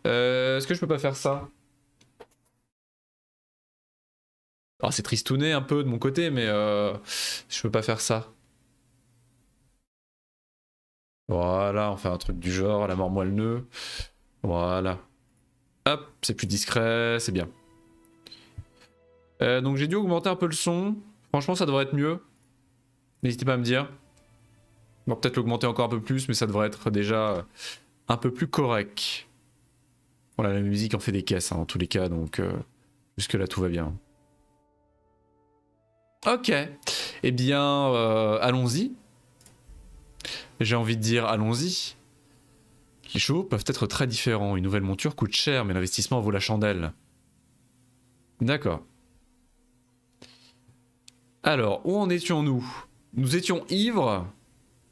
Est-ce que je peux pas faire ça? Alors c'est tristouné un peu de mon côté, mais je peux pas faire ça. Voilà, on fait un truc du genre, la mort moelle-nœud. Voilà. Hop, c'est plus discret, c'est bien. Donc j'ai dû augmenter un peu le son. Franchement, ça devrait être mieux. N'hésitez pas à me dire. Bon, peut-être l'augmenter encore un peu plus, mais ça devrait être déjà un peu plus correct. Voilà, la musique en fait des caisses, hein, dans tous les cas, donc jusque-là tout va bien. Ok, eh bien, allons-y. J'ai envie de dire, allons-y. Les chevaux peuvent être très différents. Une nouvelle monture coûte cher, mais l'investissement vaut la chandelle. D'accord. Alors, où en étions-nous? Nous étions ivres.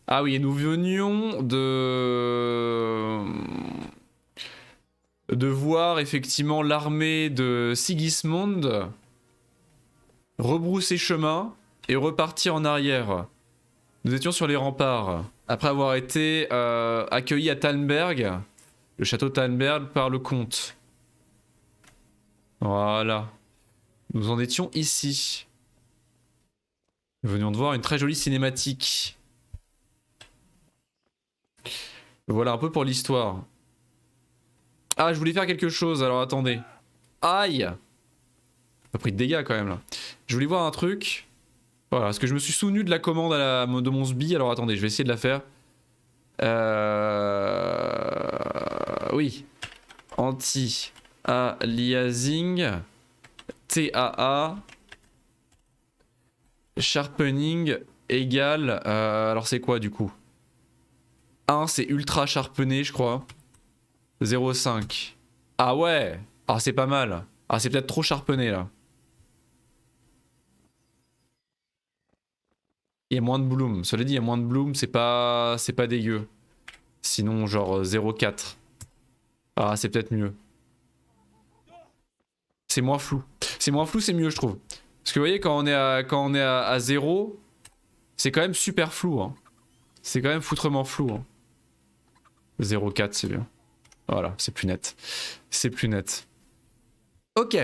Ah oui, et nous venions de voir effectivement l'armée de Sigismund rebrousser chemin et repartir en arrière. Nous étions sur les remparts, après avoir été accueillis à Talmberg, le château Talmberg par le comte. Voilà. Nous en étions ici. Nous venions de voir une très jolie cinématique. Voilà un peu pour l'histoire. Ah, je voulais faire quelque chose, alors attendez. Aïe! Pas pris de dégâts quand même là. Je voulais voir un truc. Voilà, parce que je me suis souvenu de la commande de mon sbi, alors attendez, je vais essayer de la faire. Oui. Anti-aliasing. TAA. Sharpening égale. Alors c'est quoi du coup? 1 c'est ultra sharpené, je crois. 0,5. Ah ouais! Ah, c'est pas mal. Ah, c'est peut-être trop charpené là. Il y a moins de bloom. Cela dit, il y a moins de bloom, c'est pas dégueu. Sinon, genre 0,4. Ah, c'est peut-être mieux. C'est moins flou. C'est moins flou, c'est mieux, je trouve. Parce que vous voyez, quand on est à 0, c'est quand même super flou. Hein. C'est quand même foutrement flou. Hein. 0,4, c'est bien. Voilà, c'est plus net. C'est plus net. Ok.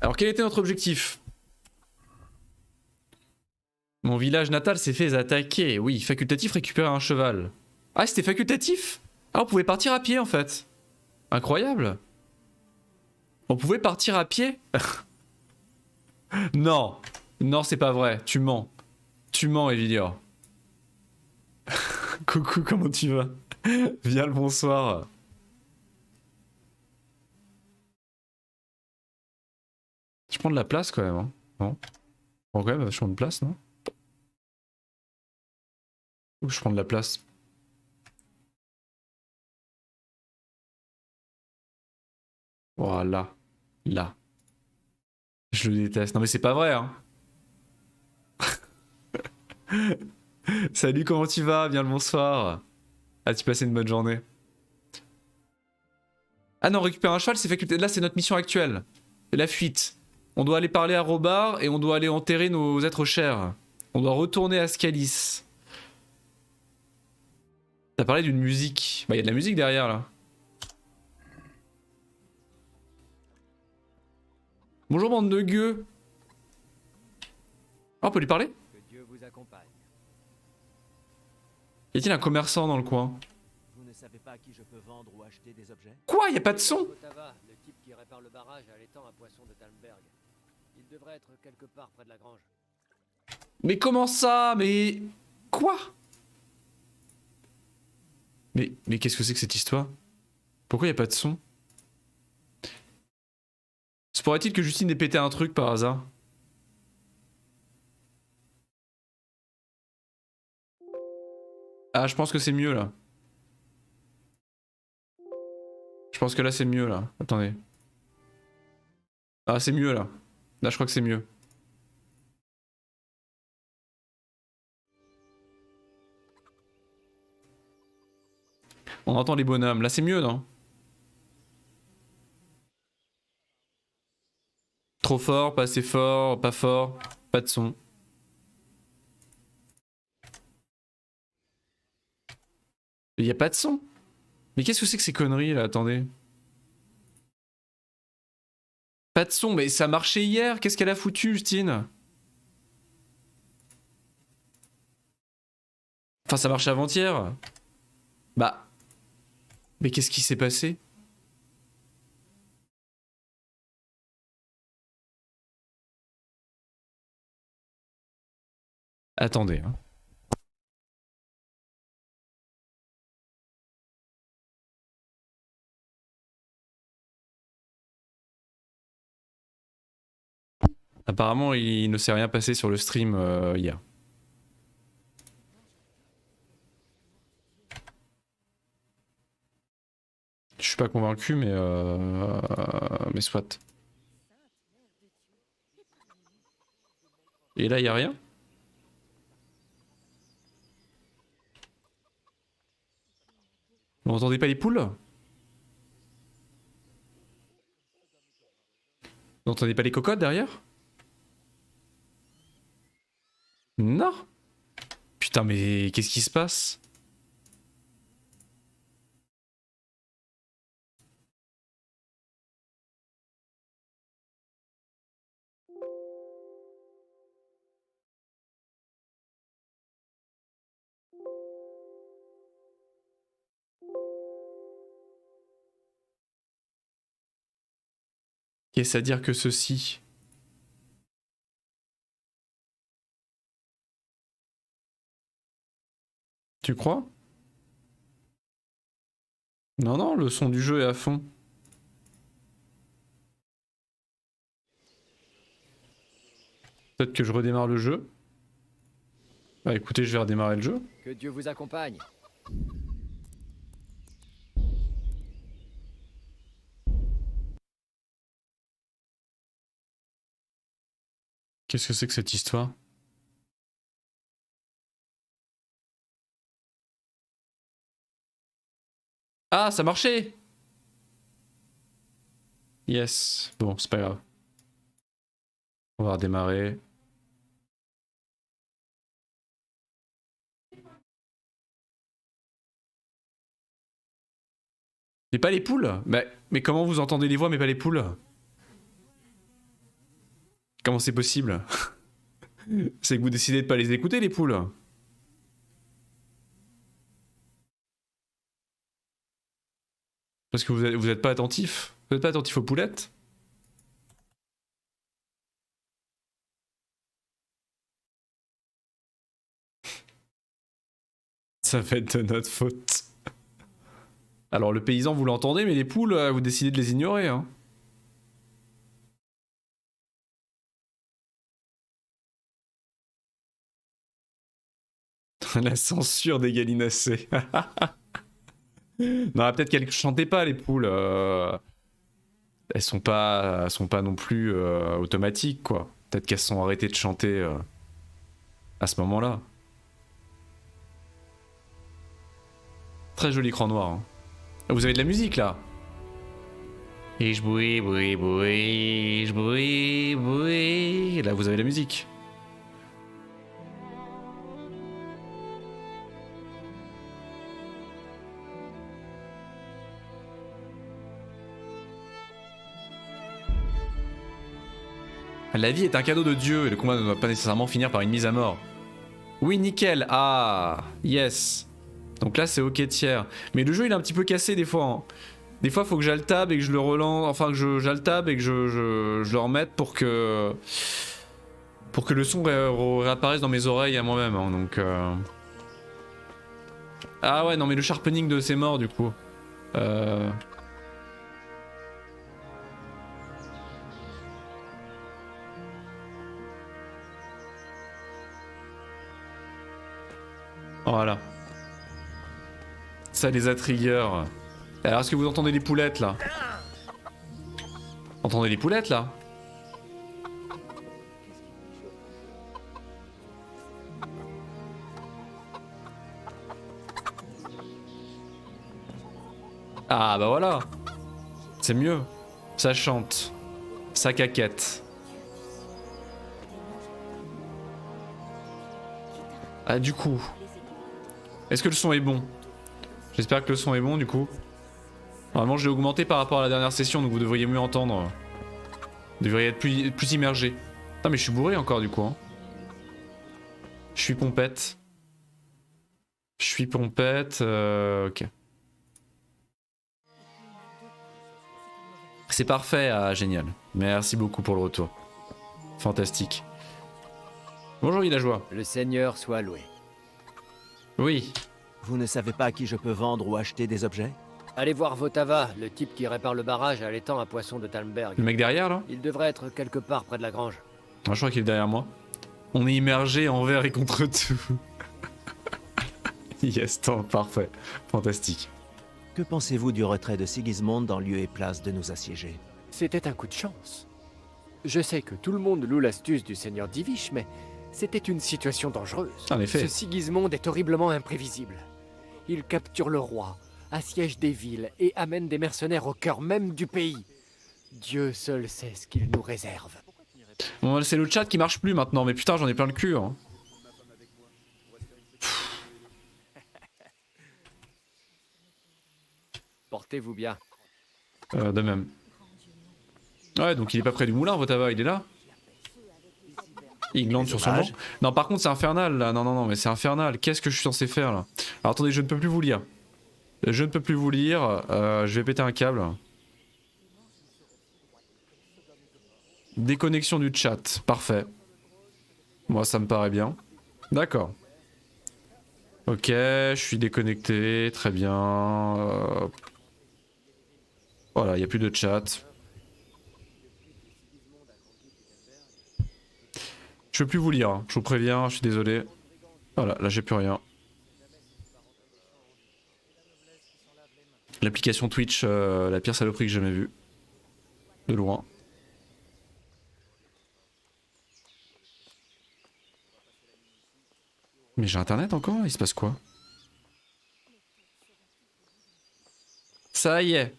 Alors, quel était notre objectif? Mon village natal s'est fait attaquer. Oui, facultatif, récupérer un cheval. Ah, c'était facultatif? Ah, on pouvait partir à pied en fait. Incroyable. On pouvait partir à pied? Non. Non, c'est pas vrai. Tu mens. Tu mens, Evilior. Coucou, comment tu vas? Viens le bonsoir. Je prends de la place quand même, hein. Non? Je prends quand même vachement de place, non? Ou je prends de la place? Voilà. Là. Je le déteste. Non mais c'est pas vrai, hein. Salut, comment tu vas? Viens le bonsoir. As-tu passé une bonne journée? Ah non, récupérer un cheval, c'est faculté. Là, c'est notre mission actuelle. La fuite. On doit aller parler à Robard et on doit aller enterrer nos êtres chers. On doit retourner à Scalis. T'as parlé d'une musique. Bah, y a de la musique derrière là. Bonjour, bande de gueux. Oh, on peut lui parler? Que Dieu vous accompagne. Y a-t-il un commerçant dans le coin? Vous ne savez pas à qui je peux vendre ou acheter des objets? Quoi? Y a pas de son? Otava, le type qui répare le barrage à l'étang à poisson de Talmberg. Il devrait être quelque part près de la grange. Mais comment ça? Mais... Quoi? Mais qu'est-ce que c'est que cette histoire? Pourquoi y a pas de son? Se pourrait-il que Justine ait pété un truc par hasard? Ah, je pense que c'est mieux là. Je pense que là c'est mieux là. Attendez. Ah, c'est mieux là. Là, je crois que c'est mieux. On entend les bonhommes. Là, c'est mieux, non? Trop fort, pas assez fort, pas fort, pas de son. Il y a pas de son. Mais qu'est-ce que c'est que ces conneries là? Attendez. Pas de son, mais ça marchait hier. Qu'est-ce qu'elle a foutu, Justine? Enfin, ça marchait avant-hier. Bah. Mais qu'est-ce qui s'est passé? Attendez. Hein. Apparemment, il ne s'est rien passé sur le stream hier. Je suis pas convaincu, mais soit. Et là, il y a rien? Vous entendez pas les poules? Vous entendez pas les cocottes derrière? Non. Putain, mais qu'est-ce qui se passe? Qu'est-ce à dire que ceci? Tu crois? Non, non, le son du jeu est à fond. Peut-être que je redémarre le jeu. Bah écoutez, je vais redémarrer le jeu. Que Dieu vous accompagne. Qu'est-ce que c'est que cette histoire? Ah, ça marchait! Yes. Bon, c'est pas grave. On va redémarrer. Mais pas les poules? Mais comment vous entendez les voix mais pas les poules? Comment c'est possible? C'est que vous décidez de pas les écouter les poules? Parce que vous êtes pas attentif? Vous êtes pas attentif aux poulettes? Ça va être de notre faute. Alors le paysan vous l'entendez mais les poules vous décidez de les ignorer hein. La censure des gallinacés. Non peut-être qu'elles chantaient pas les poules. Elles sont pas non plus automatiques quoi. Peut-être qu'elles sont arrêtées de chanter à ce moment-là. Très joli écran noir. Hein. Vous avez de la musique là. Et je bouille, bouille, bouille, je bouille, bouille. Là vous avez la musique. La vie est un cadeau de Dieu et le combat ne doit pas nécessairement finir par une mise à mort. Oui, nickel. Ah, yes. Donc là, c'est ok tiers. Mais le jeu, il est un petit peu cassé des fois. Hein. Des fois, faut que j'altab et que je le relance. Enfin, que j'altab et que je le remette pour que le son réapparaisse dans mes oreilles à moi-même. Hein. Donc. Ah ouais, non, mais le sharpening de ces morts, du coup. Voilà. Ça les a trigger. Alors est-ce que vous entendez les poulettes là? Entendez les poulettes là? Ah bah voilà. C'est mieux. Ça chante. Ça caquette. Ah du coup. Est-ce que le son est bon? J'espère que le son est bon du coup. Normalement je l'ai augmenté par rapport à la dernière session, donc vous devriez mieux entendre. Vous devriez être plus immergé. Ah mais je suis bourré encore du coup. Hein. Je suis pompette. Je suis pompette, ok. C'est parfait, ah, génial. Merci beaucoup pour le retour. Fantastique. Bonjour villageois. Le Seigneur soit loué. Oui. Vous ne savez pas à qui je peux vendre ou acheter des objets? Allez voir Votava, le type qui répare le barrage à l'étang à poissons de Talmberg. Le mec derrière là? Il devrait être quelque part près de la grange. Ah, je crois qu'il est derrière moi. On est immergé envers et contre tout. Yes, tant, parfait. Fantastique. Que pensez-vous du retrait de Sigismond en lieu et place de nous assiéger? C'était un coup de chance. Je sais que tout le monde loue l'astuce du Seigneur Divish, mais c'était une situation dangereuse. En effet. Ce Sigismond est horriblement imprévisible. Il capture le roi, assiège des villes et amène des mercenaires au cœur même du pays. Dieu seul sait ce qu'il nous réserve. Bon, c'est le chat qui marche plus maintenant, mais putain, j'en ai plein le cul. Hein. Portez-vous bien. De même. Ouais, donc il est pas près du moulin, Votava, il est là. Il glande sur son banc. Non, par contre, c'est infernal là. Non, non, non, mais c'est infernal. Qu'est-ce que je suis censé faire là? Alors attendez, je ne peux plus vous lire. Je ne peux plus vous lire. Je vais péter un câble. Déconnexion du chat. Parfait. Moi, ça me paraît bien. D'accord. Ok, je suis déconnecté. Très bien. Voilà, il n'y a plus de chat. Je peux plus vous lire, hein. Je vous préviens, je suis désolé. Voilà, là j'ai plus rien. L'application Twitch, la pire saloperie que j'ai jamais vue. De loin. Mais j'ai internet encore? Il se passe quoi? Ça y est.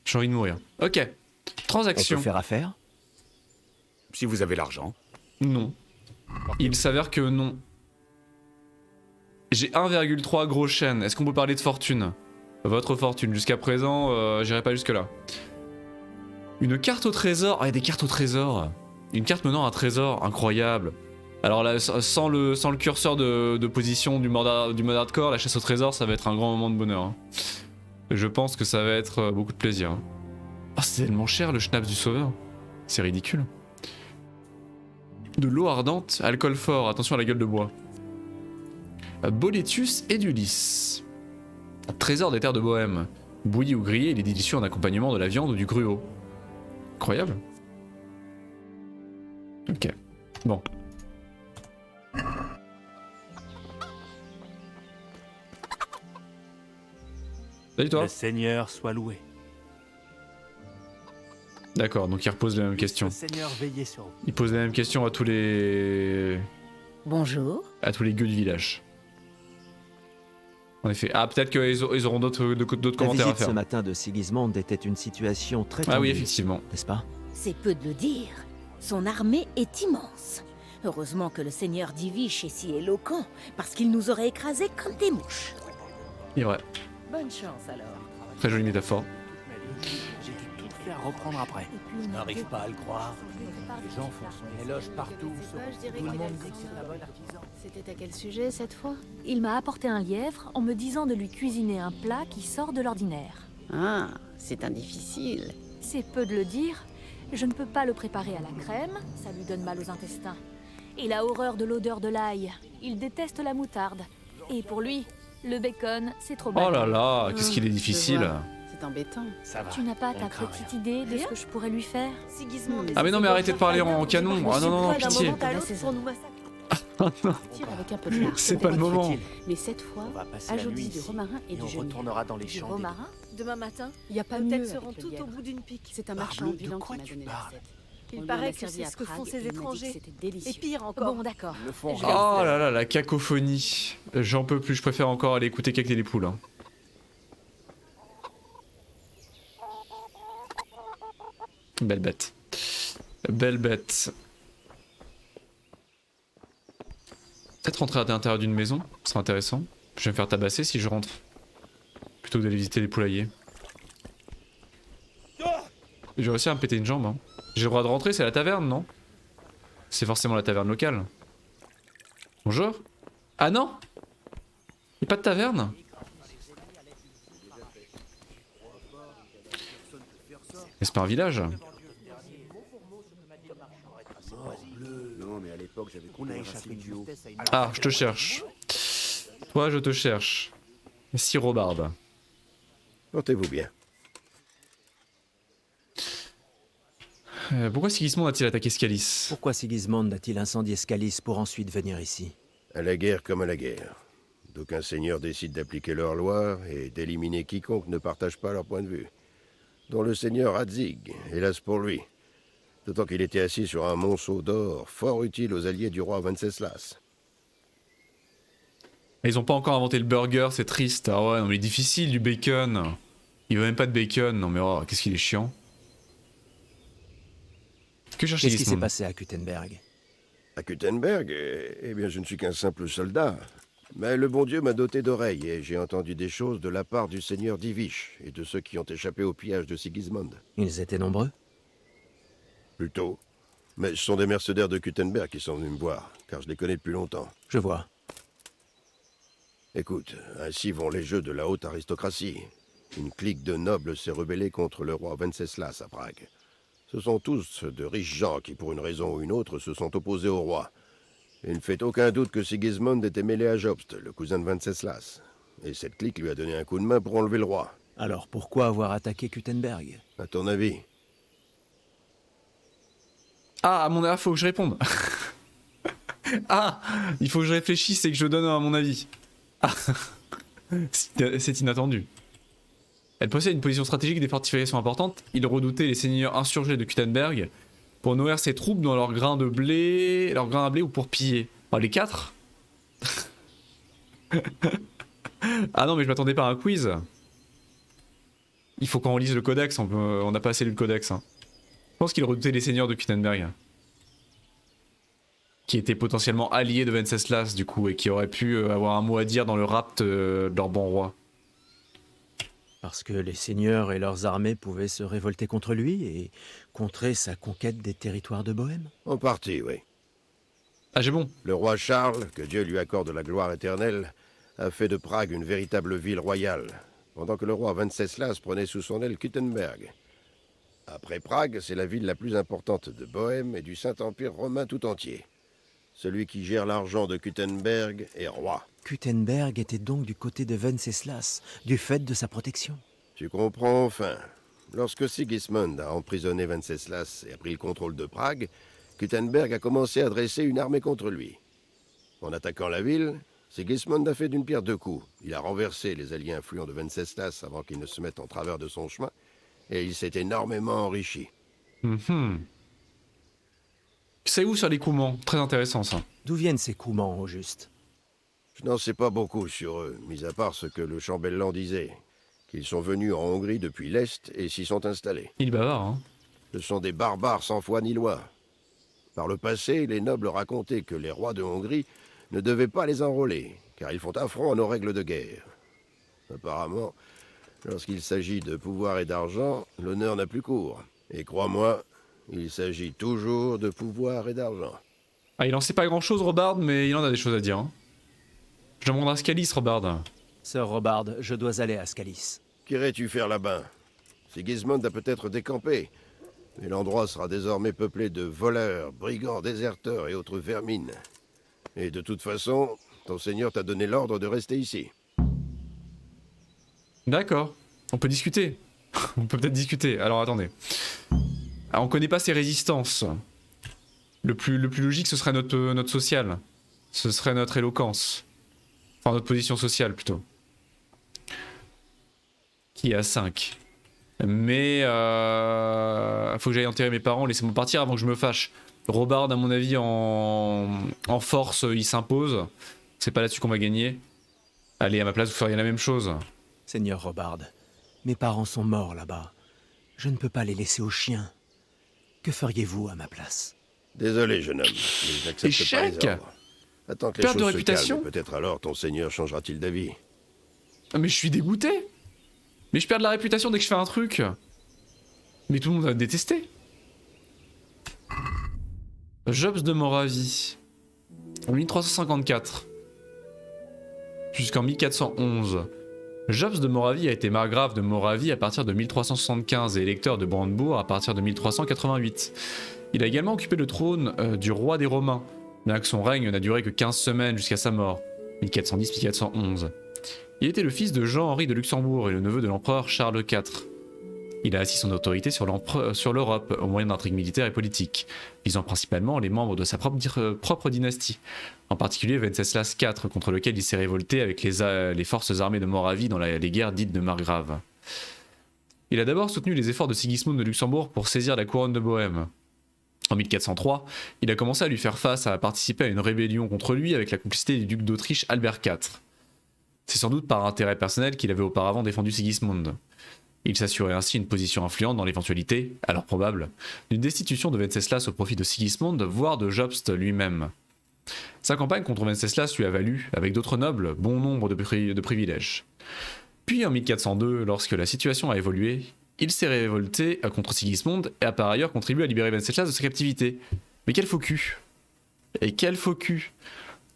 J'ai envie de mourir. Ok. On Transaction. peut faire affaire? Si vous avez l'argent. Non. Il s'avère que non. J'ai 1,3 gros chêne. Est-ce qu'on peut parler de fortune? Votre fortune. Jusqu'à présent, j'irai pas jusque là. Une carte au trésor. Ah, il y a des cartes au trésor. Une carte menant à un trésor. Incroyable. Alors là, sans le curseur de position du mode hardcore, la chasse au trésor, ça va être un grand moment de bonheur. Hein. Je pense que ça va être beaucoup de plaisir. Hein. Oh, c'est tellement cher le schnapps du sauveur. C'est ridicule. De l'eau ardente, alcool fort, attention à la gueule de bois. Boletus et du lys. Trésor des terres de Bohème. Bouilli ou grillé, il est délicieux en accompagnement de la viande ou du gruau. Incroyable. Ok. Bon. Salut toi. Le Seigneur soit loué. D'accord, donc il repose les mêmes questions. Le Seigneur veillez sur vous. Il pose les mêmes questions à tous les... Bonjour. à tous les gueux du village. En effet. Ah, peut-être qu'ils auront d'autres La commentaires à visite ce faire. matin de Sigismond était une situation très tendue, Ah oui, effectivement. n'est-ce pas? C'est peu de le dire. Son armée est immense. Heureusement que le seigneur Divish est si éloquent, parce qu'il nous aurait écrasés comme des mouches. Il est vrai. Bonne chance alors. Très jolie métaphore. J'ai dû tout faire reprendre après. Je n'arrive pas à le croire. Les gens font son éloge partout. Tout le monde dit que c'est un bon artisan. C'était à quel sujet cette fois? Il m'a apporté un lièvre en me disant de lui cuisiner un plat qui sort de l'ordinaire. Ah, c'est un difficile. C'est peu de le dire, je ne peux pas le préparer à la crème, ça lui donne mal aux intestins. Il a horreur de l'odeur de l'ail, il déteste la moutarde. Et pour lui, le bacon, c'est trop bon. Oh là là, qu'est-ce qu'il est Je difficile. vois. C'est embêtant. Ça va. Tu n'as pas on ta craint petite rien. idée de ce que je pourrais lui faire? Sigismond Ah mais non mais arrêtez de parler en canon. Ah non non non, pitié. Tire avec un peu de lard. C'est pas le moment. Mais cette fois, On va passer la nuit ajoute-y du ici romarin et et du on genêt. retournera dans les Du champs. romarin? Demain matin, Il n'y a pas nos mieux têtes avec seront le toutes au lièvre. bout d'une pique. C'est un Parbleu, marchand de ambulant quoi qui m'a tu donné la parles? recette. Il On lui paraît en a que servi c'est à ce que font Prague ces et il m'a dit que étrangers. C'était Et délicieux. pire encore. Bon, d'accord. Ils le font Je- rien. Oh là là, la cacophonie. J'en peux plus, je préfère encore aller écouter quelques des poules. Hein. Belle bête. Belle bête. Peut-être rentrer à l'intérieur d'une maison, c'est intéressant. Je vais me faire tabasser si je rentre. Plutôt que d'aller visiter les poulaillers. J'ai réussi à me péter une jambe. Hein. J'ai le droit de rentrer, c'est la taverne, non? C'est forcément la taverne locale. Bonjour. Ah non? Y'a pas de taverne? Est-ce pas un village? Ah, je te cherche. Toi, je te cherche. Si Robarde. Portez-vous bien. Pourquoi Sigismond a-t-il attaqué Scalis? Pourquoi Sigismond a-t-il incendié Scalis pour ensuite venir ici? À la guerre comme à la guerre. D'aucuns seigneurs décident d'appliquer leurs lois et d'éliminer quiconque ne partage pas leur point de vue. Dont le seigneur Hadzig, hélas pour lui. D'autant qu'il était assis sur un monceau d'or, fort utile aux alliés du roi Venceslas. Ils ont pas encore inventé le burger, c'est triste. Ah ouais, non mais il est difficile du bacon. Il veut même pas de bacon, non mais oh, qu'est-ce qu'il est chiant. Que cherche Qu'est-ce qui s'est Sigismond? passé à Kuttenberg? À Kuttenberg, eh bien je ne suis qu'un simple soldat. Mais le bon Dieu m'a doté d'oreilles et j'ai entendu des choses de la part du seigneur d'Ivish et de ceux qui ont échappé au pillage de Sigismond. Ils étaient nombreux? Plutôt. Mais ce sont des mercenaires de Kuttenberg qui sont venus me voir, car je les connais depuis longtemps. Je vois. Écoute, ainsi vont les jeux de la haute aristocratie. Une clique de nobles s'est rebellée contre le roi Venceslas à Prague. Ce sont tous de riches gens qui, pour une raison ou une autre, se sont opposés au roi. Il ne fait aucun doute que Sigismond était mêlé à Jobst, le cousin de Venceslas. Et cette clique lui a donné un coup de main pour enlever le roi. Alors pourquoi avoir attaqué Kuttenberg? À ton avis? Ah, à mon avis, faut que je réponde. Ah, il faut que je réfléchisse et que je donne à mon avis. Ah, c'est inattendu. Elle possède une position stratégique et des fortifications importantes. Il redoutait les seigneurs insurgés de Kuttenberg pour nourrir ses troupes dans leurs grains de blé, leurs grains à blé ou pour piller. Oh, les 4. Ah non, mais je m'attendais pas à un quiz. Il faut qu'on relise le codex, on n'a pas assez lu le codex. Hein. Je pense qu'il redoutait les seigneurs de Kuttenberg. Qui étaient potentiellement alliés de Venceslas du coup et qui auraient pu avoir un mot à dire dans le rapt de leur bon roi. Parce que les seigneurs et leurs armées pouvaient se révolter contre lui et contrer sa conquête des territoires de Bohême? En partie, oui. Ah j'ai bon. Le roi Charles, que Dieu lui accorde la gloire éternelle, a fait de Prague une véritable ville royale, pendant que le roi Venceslas prenait sous son aile Kuttenberg. Après Prague, c'est la ville la plus importante de Bohême et du Saint-Empire romain tout entier. Celui qui gère l'argent de Kuttenberg est roi. Kuttenberg était donc du côté de Venceslas, du fait de sa protection. Tu comprends enfin. Lorsque Sigismund a emprisonné Venceslas et a pris le contrôle de Prague, Kuttenberg a commencé à dresser une armée contre lui. En attaquant la ville, Sigismund a fait d'une pierre deux coups. Il a renversé les alliés influents de Venceslas avant qu'ils ne se mettent en travers de son chemin, et il s'est énormément enrichi. C'est où sur les Coumans? Très intéressant ça. D'où viennent ces Coumans, au juste? Je n'en sais pas beaucoup sur eux, mis à part ce que le chambellan disait, qu'ils sont venus en Hongrie depuis l'Est et s'y sont installés. Il est bavard, hein. Ce sont des barbares sans foi ni loi. Par le passé, les nobles racontaient que les rois de Hongrie ne devaient pas les enrôler, car ils font affront à nos règles de guerre. Apparemment, lorsqu'il s'agit de pouvoir et d'argent, l'honneur n'a plus cours. Et crois-moi, il s'agit toujours de pouvoir et d'argent. Ah, il en sait pas grand chose, Robard, mais il en a des choses à dire. Hein. Je demande à Scalis, Robard. Sir Robard, je dois aller à Scalis. Qu'irais-tu faire là-bas? Sigismund a peut-être décampé, mais l'endroit sera désormais peuplé de voleurs, brigands, déserteurs et autres vermines. Et de toute façon, ton seigneur t'a donné l'ordre de rester ici. D'accord. On peut discuter. On peut peut-être discuter. Alors attendez. Ah, on connaît pas ses résistances. Le plus logique, ce serait notre social. Ce serait notre éloquence. Enfin, notre position sociale, plutôt. Qui est à 5. Mais faut que j'aille enterrer mes parents, laissez-moi partir avant que je me fâche. Robard, à mon avis, en force, il s'impose. C'est pas là-dessus qu'on va gagner. Allez, à ma place, vous feriez la même chose. Seigneur Robard, mes parents sont morts là-bas. Je ne peux pas les laisser aux chiens. Que feriez-vous à ma place? Désolé, jeune homme, mais je n'accepte pas les Échec. ordres. Attends que les Perte de choses se réputation. calment, et peut-être alors ton seigneur changera-t-il d'avis. Ah, mais je suis dégoûté. Mais je perds de la réputation dès que je fais un truc. Mais tout le monde va me détester. Jobs de Moravie. En 1354. Jusqu'en 1411. Jobs de Moravie a été margrave de Moravie à partir de 1375 et électeur de Brandebourg à partir de 1388. Il a également occupé le trône du roi des Romains, bien que son règne n'a duré que 15 semaines jusqu'à sa mort, 1410-1411. Il était le fils de Jean-Henri de Luxembourg et le neveu de l'empereur Charles IV. Il a assis son autorité sur l'Europe au moyen d'intrigues militaires et politiques, visant principalement les membres de sa propre dynastie, en particulier Venceslas IV, contre lequel il s'est révolté avec les forces armées de Moravie dans les guerres dites de Margrave. Il a d'abord soutenu les efforts de Sigismund de Luxembourg pour saisir la couronne de Bohême. En 1403, il a commencé à lui faire face à participer à une rébellion contre lui avec la complicité du duc d'Autriche Albert IV. C'est sans doute par intérêt personnel qu'il avait auparavant défendu Sigismund. Il s'assurait ainsi une position influente dans l'éventualité, alors probable, d'une destitution de Venceslas au profit de Sigismund, voire de Jobst lui-même. Sa campagne contre Venceslas lui a valu, avec d'autres nobles, bon nombre de privilèges. Puis en 1402, lorsque la situation a évolué, il s'est révolté contre Sigismund et a par ailleurs contribué à libérer Venceslas de sa captivité. Mais quel faux cul! Et quel faux cul!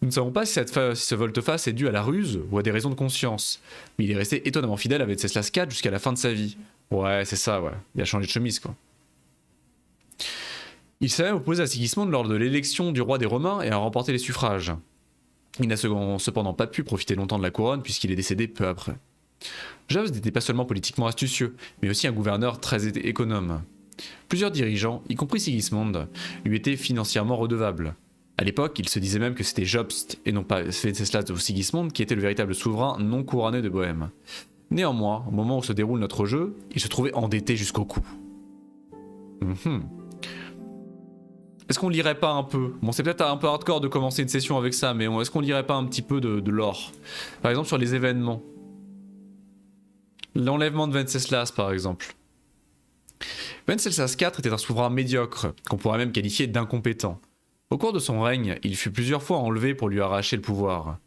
Nous ne savons pas si ce volte-face est dû à la ruse ou à des raisons de conscience, mais il est resté étonnamment fidèle à Venceslas IV jusqu'à la fin de sa vie. Ouais, c'est ça, ouais. Il a changé de chemise, quoi. Il s'est même opposé à Sigismund lors de l'élection du roi des Romains et a remporté les suffrages. Il n'a cependant pas pu profiter longtemps de la couronne puisqu'il est décédé peu après. Jobs n'était pas seulement politiquement astucieux, mais aussi un gouverneur très économe. Plusieurs dirigeants, y compris Sigismund, lui étaient financièrement redevables. À l'époque, il se disait même que c'était Jobst, et non pas Venceslas ou Sigismund, qui était le véritable souverain non couronné de Bohême. Néanmoins, au moment où se déroule notre jeu, il se trouvait endetté jusqu'au cou. Est-ce qu'on lirait pas un peu? Bon, c'est peut-être un peu hardcore de commencer une session avec ça, mais est-ce qu'on lirait pas un petit peu de lore? Par exemple sur les événements. L'enlèvement de Venceslas, par exemple. Venceslas IV était un souverain médiocre, qu'on pourrait même qualifier d'incompétent. Au cours de son règne, il fut plusieurs fois enlevé pour lui arracher le pouvoir.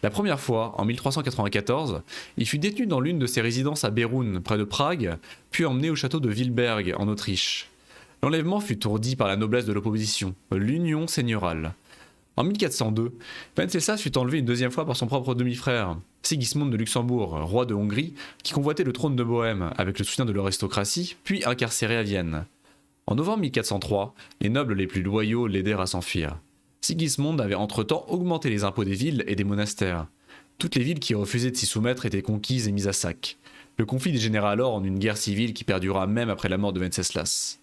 La première fois, en 1394, il fut détenu dans l'une de ses résidences à Bérun, près de Prague, puis emmené au château de Wilberg, en Autriche. L'enlèvement fut ourdi par la noblesse de l'opposition, l'union seigneurale. En 1402, Venceslas fut enlevé une deuxième fois par son propre demi-frère, Sigismund de Luxembourg, roi de Hongrie, qui convoitait le trône de Bohême, avec le soutien de l'aristocratie, puis incarcéré à Vienne. En novembre 1403, les nobles les plus loyaux l'aidèrent à s'enfuir. Sigismund avait entre-temps augmenté les impôts des villes et des monastères. Toutes les villes qui refusaient de s'y soumettre étaient conquises et mises à sac. Le conflit dégénéra alors en une guerre civile qui perdura même après la mort de Venceslas.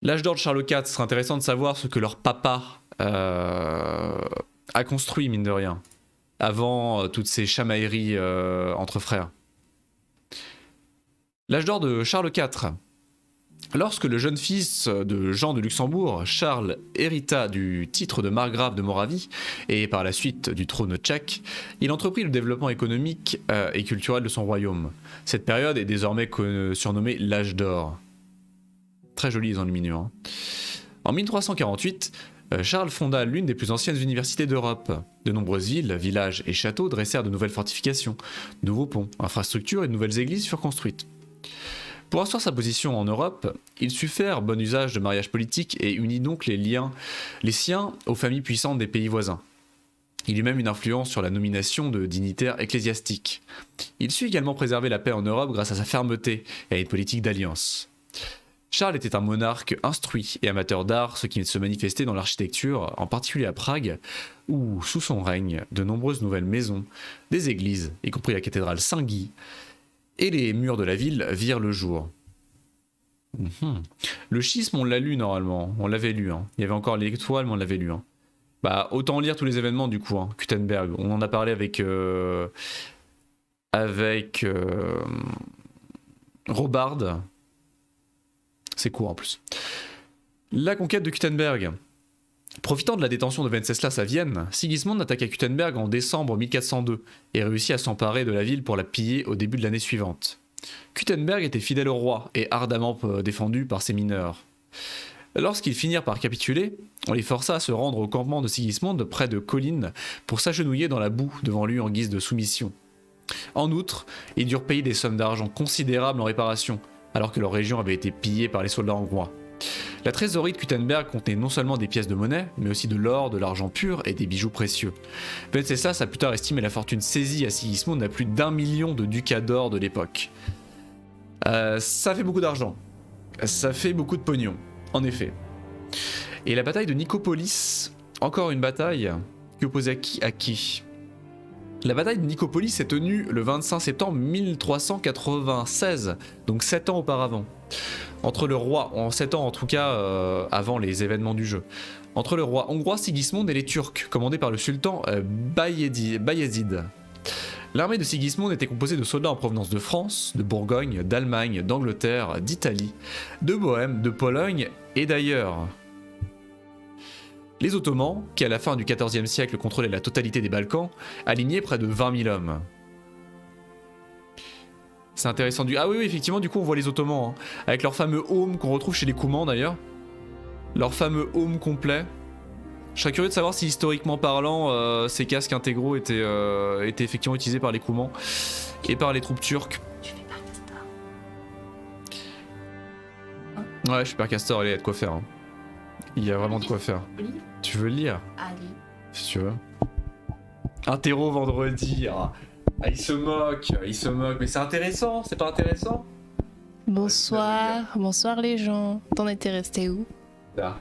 L'âge d'or de Charles IV, ce serait intéressant de savoir ce que leur papa a construit, mine de rien, avant toutes ces chamailleries entre frères. L'âge d'or de Charles IV. Lorsque le jeune fils de Jean de Luxembourg, Charles, hérita du titre de margrave de Moravie et par la suite du trône tchèque, il entreprit le développement économique et culturel de son royaume. Cette période est désormais surnommée l'âge d'or. Très joli les enluminures. Hein. En 1348, Charles fonda l'une des plus anciennes universités d'Europe. De nombreuses villes, villages et châteaux dressèrent de nouvelles fortifications, de nouveaux ponts, infrastructures et de nouvelles églises furent construites. Pour asseoir sa position en Europe, il sut faire bon usage de mariages politiques et unit donc les siens aux familles puissantes des pays voisins. Il eut même une influence sur la nomination de dignitaires ecclésiastiques. Il sut également préserver la paix en Europe grâce à sa fermeté et à une politique d'alliance. Charles était un monarque instruit et amateur d'art, ce qui se manifestait dans l'architecture, en particulier à Prague, où, sous son règne, de nombreuses nouvelles maisons, des églises, y compris la cathédrale Saint-Guy, et les murs de la ville virent le jour. Le schisme, on l'a lu normalement, on l'avait lu. Hein. Il y avait encore l'étoile, mais on l'avait lu. Hein. Bah, autant lire tous les événements du coup. Hein. Gutenberg, on en a parlé avec Robard. C'est court en plus. La conquête de Gutenberg. Profitant de la détention de Venceslas à Vienne, Sigismund attaqua Gutenberg en décembre 1402 et réussit à s'emparer de la ville pour la piller au début de l'année suivante. Gutenberg était fidèle au roi et ardemment défendu par ses mineurs. Lorsqu'ils finirent par capituler, on les força à se rendre au campement de Sigismund près de Colline pour s'agenouiller dans la boue devant lui en guise de soumission. En outre, ils durent payer des sommes d'argent considérables en réparation, alors que leur région avait été pillée par les soldats hongrois. La trésorerie de Kuttenberg contenait non seulement des pièces de monnaie, mais aussi de l'or, de l'argent pur et des bijoux précieux. Venceslas a plus tard estimé la fortune saisie à Sigismund à plus d'1 million de ducats d'or de l'époque. Ça fait beaucoup d'argent. Ça fait beaucoup de pognon, en effet. Et la bataille de Nicopolis, encore une bataille qui opposait à qui? La bataille de Nicopolis s'est tenue le 25 septembre 1396, donc 7 ans auparavant. Entre le roi, en 7 ans en tout cas avant les événements du jeu, entre le roi hongrois Sigismund et les Turcs, commandés par le sultan Bayezid. L'armée de Sigismund était composée de soldats en provenance de France, de Bourgogne, d'Allemagne, d'Angleterre, d'Italie, de Bohême, de Pologne et d'ailleurs. Les Ottomans, qui à la fin du XIVe siècle contrôlaient la totalité des Balkans, alignaient près de 20 000 hommes. C'est intéressant Ah oui, effectivement, du coup on voit les Ottomans, hein, avec leur fameux home qu'on retrouve chez les Coumans d'ailleurs. Leur fameux home complet. Je serais curieux de savoir si historiquement parlant, ces casques intégraux étaient effectivement utilisés par les Coumans et par les troupes turques. Tu fais pas Castor. Ouais, je suis Père Castor, allez, il y a de quoi faire. Hein. Il y a vraiment de quoi faire. Tu veux le lire? Allez. Si tu veux. Interro vendredi. Ah, il se moque, mais c'est intéressant, c'est pas intéressant? Bonsoir les gens. T'en étais resté où? Là.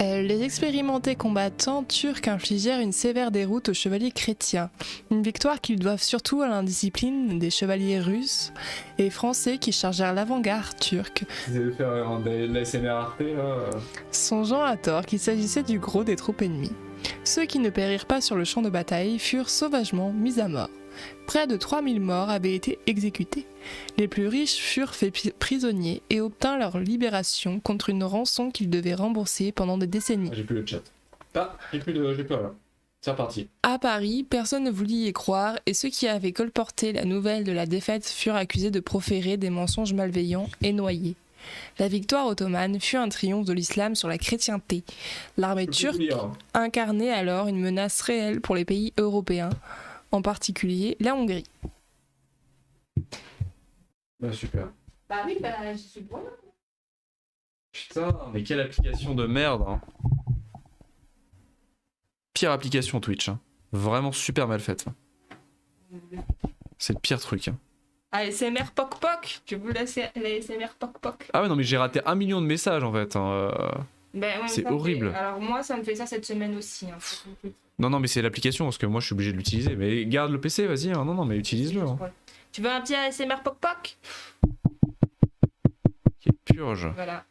Les expérimentés combattants turcs infligèrent une sévère déroute aux chevaliers chrétiens, une victoire qu'ils doivent surtout à l'indiscipline des chevaliers russes et français qui chargèrent l'avant-garde turque. Vous allez faire de la SMR Arte là. Songeant à tort qu'il s'agissait du gros des troupes ennemies. Ceux qui ne périrent pas sur le champ de bataille furent sauvagement mis à mort. Près de 3000 morts avaient été exécutés. Les plus riches furent faits prisonniers et obtinrent leur libération contre une rançon qu'ils devaient rembourser pendant des décennies. J'ai plus le chat. Ah, j'ai plus rien. C'est reparti. À Paris, personne ne voulut y croire et ceux qui avaient colporté la nouvelle de la défaite furent accusés de proférer des mensonges malveillants et noyés. La victoire ottomane fut un triomphe de l'islam sur la chrétienté. L'armée turque incarnait alors une menace réelle pour les pays européens, en particulier la Hongrie. Bah super. Bah oui, je suis bon. Putain, mais quelle application de merde, hein. Pire application Twitch, hein. Vraiment super mal faite. C'est le pire truc, hein. ASMR Poc Poc. Tu veux la ASMR Poc Poc? Ah ouais, non mais j'ai raté 1 million de messages en fait, hein. C'est horrible. Alors moi, ça me fait ça cette semaine aussi, hein. Non, mais c'est l'application, parce que moi je suis obligé de l'utiliser. Mais garde le PC, vas-y, hein. Non, mais utilise-le. Hein. Tu veux un petit ASMR Poc Poc? Quelle purge. Voilà.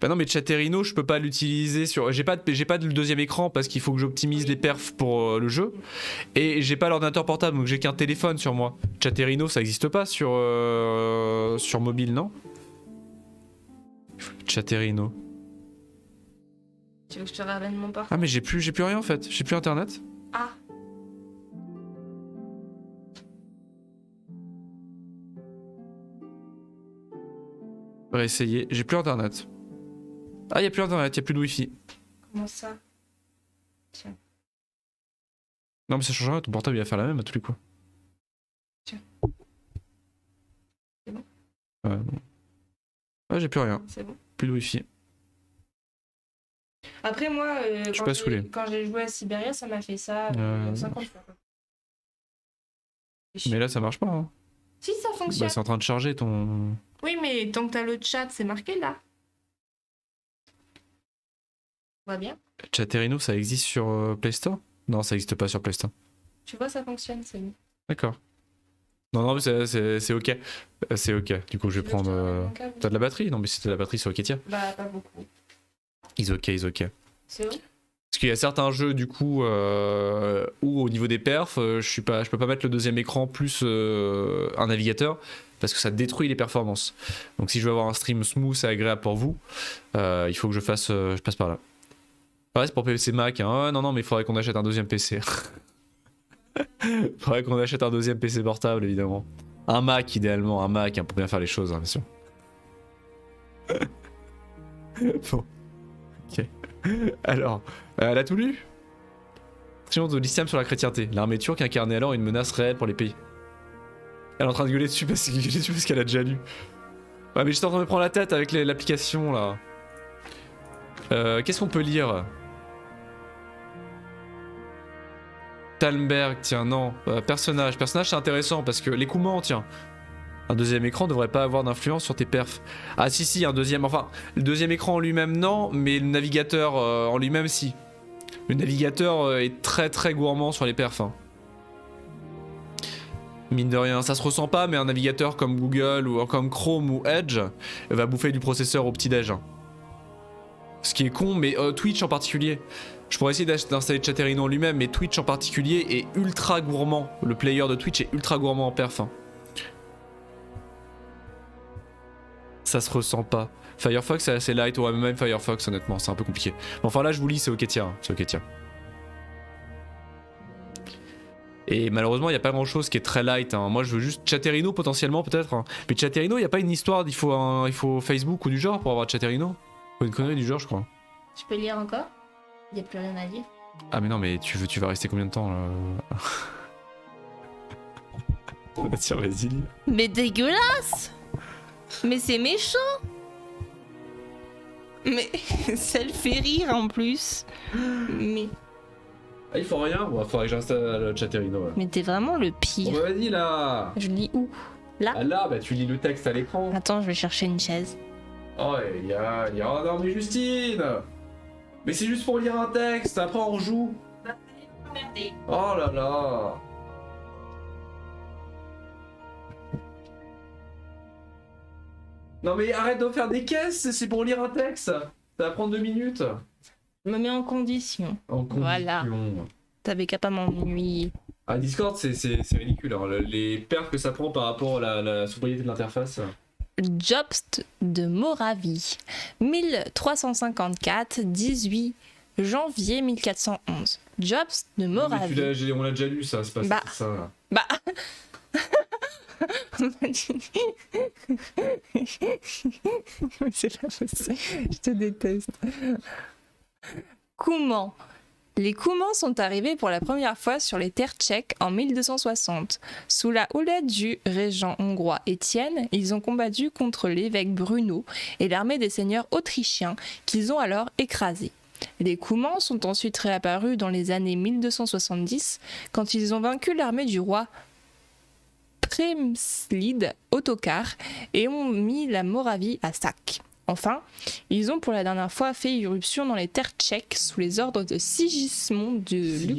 Bah non, mais Chatterino, je peux pas l'utiliser sur. J'ai pas de deuxième écran parce qu'il faut que j'optimise les perfs pour le jeu. Et j'ai pas l'ordinateur portable, donc j'ai qu'un téléphone sur moi. Chatterino, ça existe pas sur mobile, non? Chatterino. Tu veux que je te ramène mon portable? Ah, mais j'ai plus rien en fait. J'ai plus internet. Ah. Réessayer. J'ai plus internet. Ah, y a plus internet, y a plus de wifi. Comment ça? Tiens. Non, mais ça change rien, ton portable il va faire la même à tous les coups. Tiens. C'est bon? Ouais, bon. Ouais, j'ai plus rien. C'est bon. Plus de wifi. Après, moi, quand j'ai joué à Siberia, ça m'a fait ça 50 fois. Mais là, ça marche pas. Hein. Si, ça fonctionne. Bah, c'est en train de charger ton. Oui, mais tant que t'as le chat, c'est marqué là. On va bien. Chatterino, ça existe sur Play Store? Non, ça existe pas sur Play Store. Tu vois, ça fonctionne, c'est mieux. D'accord. Non, mais c'est ok. C'est ok. Du coup, je vais prendre. T'as de la batterie? Non, mais si t'as de la batterie, c'est ok, tiens. Bah, pas beaucoup. Is ok. C'est où? Parce qu'il y a certains jeux, du coup, où au niveau des perfs, je peux pas mettre le deuxième écran plus un navigateur. Parce que ça détruit les performances. Donc si je veux avoir un stream smooth et agréable pour vous, il faut que je passe par là. Ouais, c'est pour PC Mac. Hein. Ouais, non, mais il faudrait qu'on achète un deuxième PC. Faudrait qu'on achète un deuxième PC portable, évidemment. Un Mac, idéalement, un Mac, hein, pour bien faire les choses, hein, bien sûr. Bon. Ok. Alors, elle a tout lu. Triomphe de l'islam sur la chrétienté. L'armée turque incarnait alors une menace réelle pour les pays. Elle est en train de gueuler dessus parce qu'elle a déjà lu. Ouais, mais j'étais en train de me prendre la tête avec l'application là. Qu'est-ce qu'on peut lire? Talmberg, tiens, non. Personnage c'est intéressant parce que les Koumans, tiens. Un deuxième écran devrait pas avoir d'influence sur tes perfs. Ah si, un deuxième, enfin, le deuxième écran en lui-même non, mais le navigateur en lui-même si. Le navigateur est très gourmand sur les perfs. Hein. Mine de rien, ça se ressent pas, mais un navigateur comme Google ou comme Chrome ou Edge va bouffer du processeur au petit-déj. Hein. Ce qui est con, mais Twitch en particulier. Je pourrais essayer d'installer Chatterino en lui-même, mais Twitch en particulier est ultra gourmand. Le player de Twitch est ultra gourmand en perf. Hein. Ça se ressent pas. Firefox c'est assez light, ouais, même Firefox honnêtement, c'est un peu compliqué. Bon, enfin là je vous lis, c'est ok tiens, c'est ok tiens. Et malheureusement il n'y a pas grand chose qui est très light, hein. Moi je veux juste Chatterino potentiellement peut-être. Hein. Mais Chatterino il n'y a pas une histoire, il faut Facebook ou du genre pour avoir Chatterino. Faut une connerie du genre je crois. Tu peux lire encore? Il n'y a plus rien à lire. Ah mais non mais tu vas rester combien de temps là? Tiens vas-y lis. Mais dégueulasse! Mais c'est méchant! Mais ça le fait rire en plus. Mais. Ah il faut rien? Bon faudrait que j'installe Chatterino. Ouais. Mais t'es vraiment le pire. Bon bah vas-y là! Je lis où? Là? Ah là bah tu lis le texte à l'écran. Attends, je vais chercher une chaise. Oh il y a... Oh non mais Justine! Mais c'est juste pour lire un texte, après on joue. Oh là là! Non mais arrête de faire des caisses, c'est pour lire un texte. Ça va prendre 2 minutes. Je me mets en condition. En condition. Voilà. T'avais qu'à pas m'ennuyer. Ah Discord c'est ridicule, hein. Les pertes que ça prend par rapport à la sobriété de l'interface. Jobst de Moravie, 1354, 18 janvier 1411. Jobst de Moravie. Mais on l'a déjà lu ça, c'est pas ça. Bah... C'est pas possible. Je te déteste. Koumans. Les Koumans sont arrivés pour la première fois sur les terres tchèques en 1260. Sous la houlette du régent hongrois Étienne, ils ont combattu contre l'évêque Bruno et l'armée des seigneurs autrichiens qu'ils ont alors écrasés. Les Koumans sont ensuite réapparus dans les années 1270 quand ils ont vaincu l'armée du roi Premslid Ottokar et ont mis la Moravie à sac. Enfin, ils ont pour la dernière fois fait irruption dans les terres tchèques sous les ordres de Sigismond de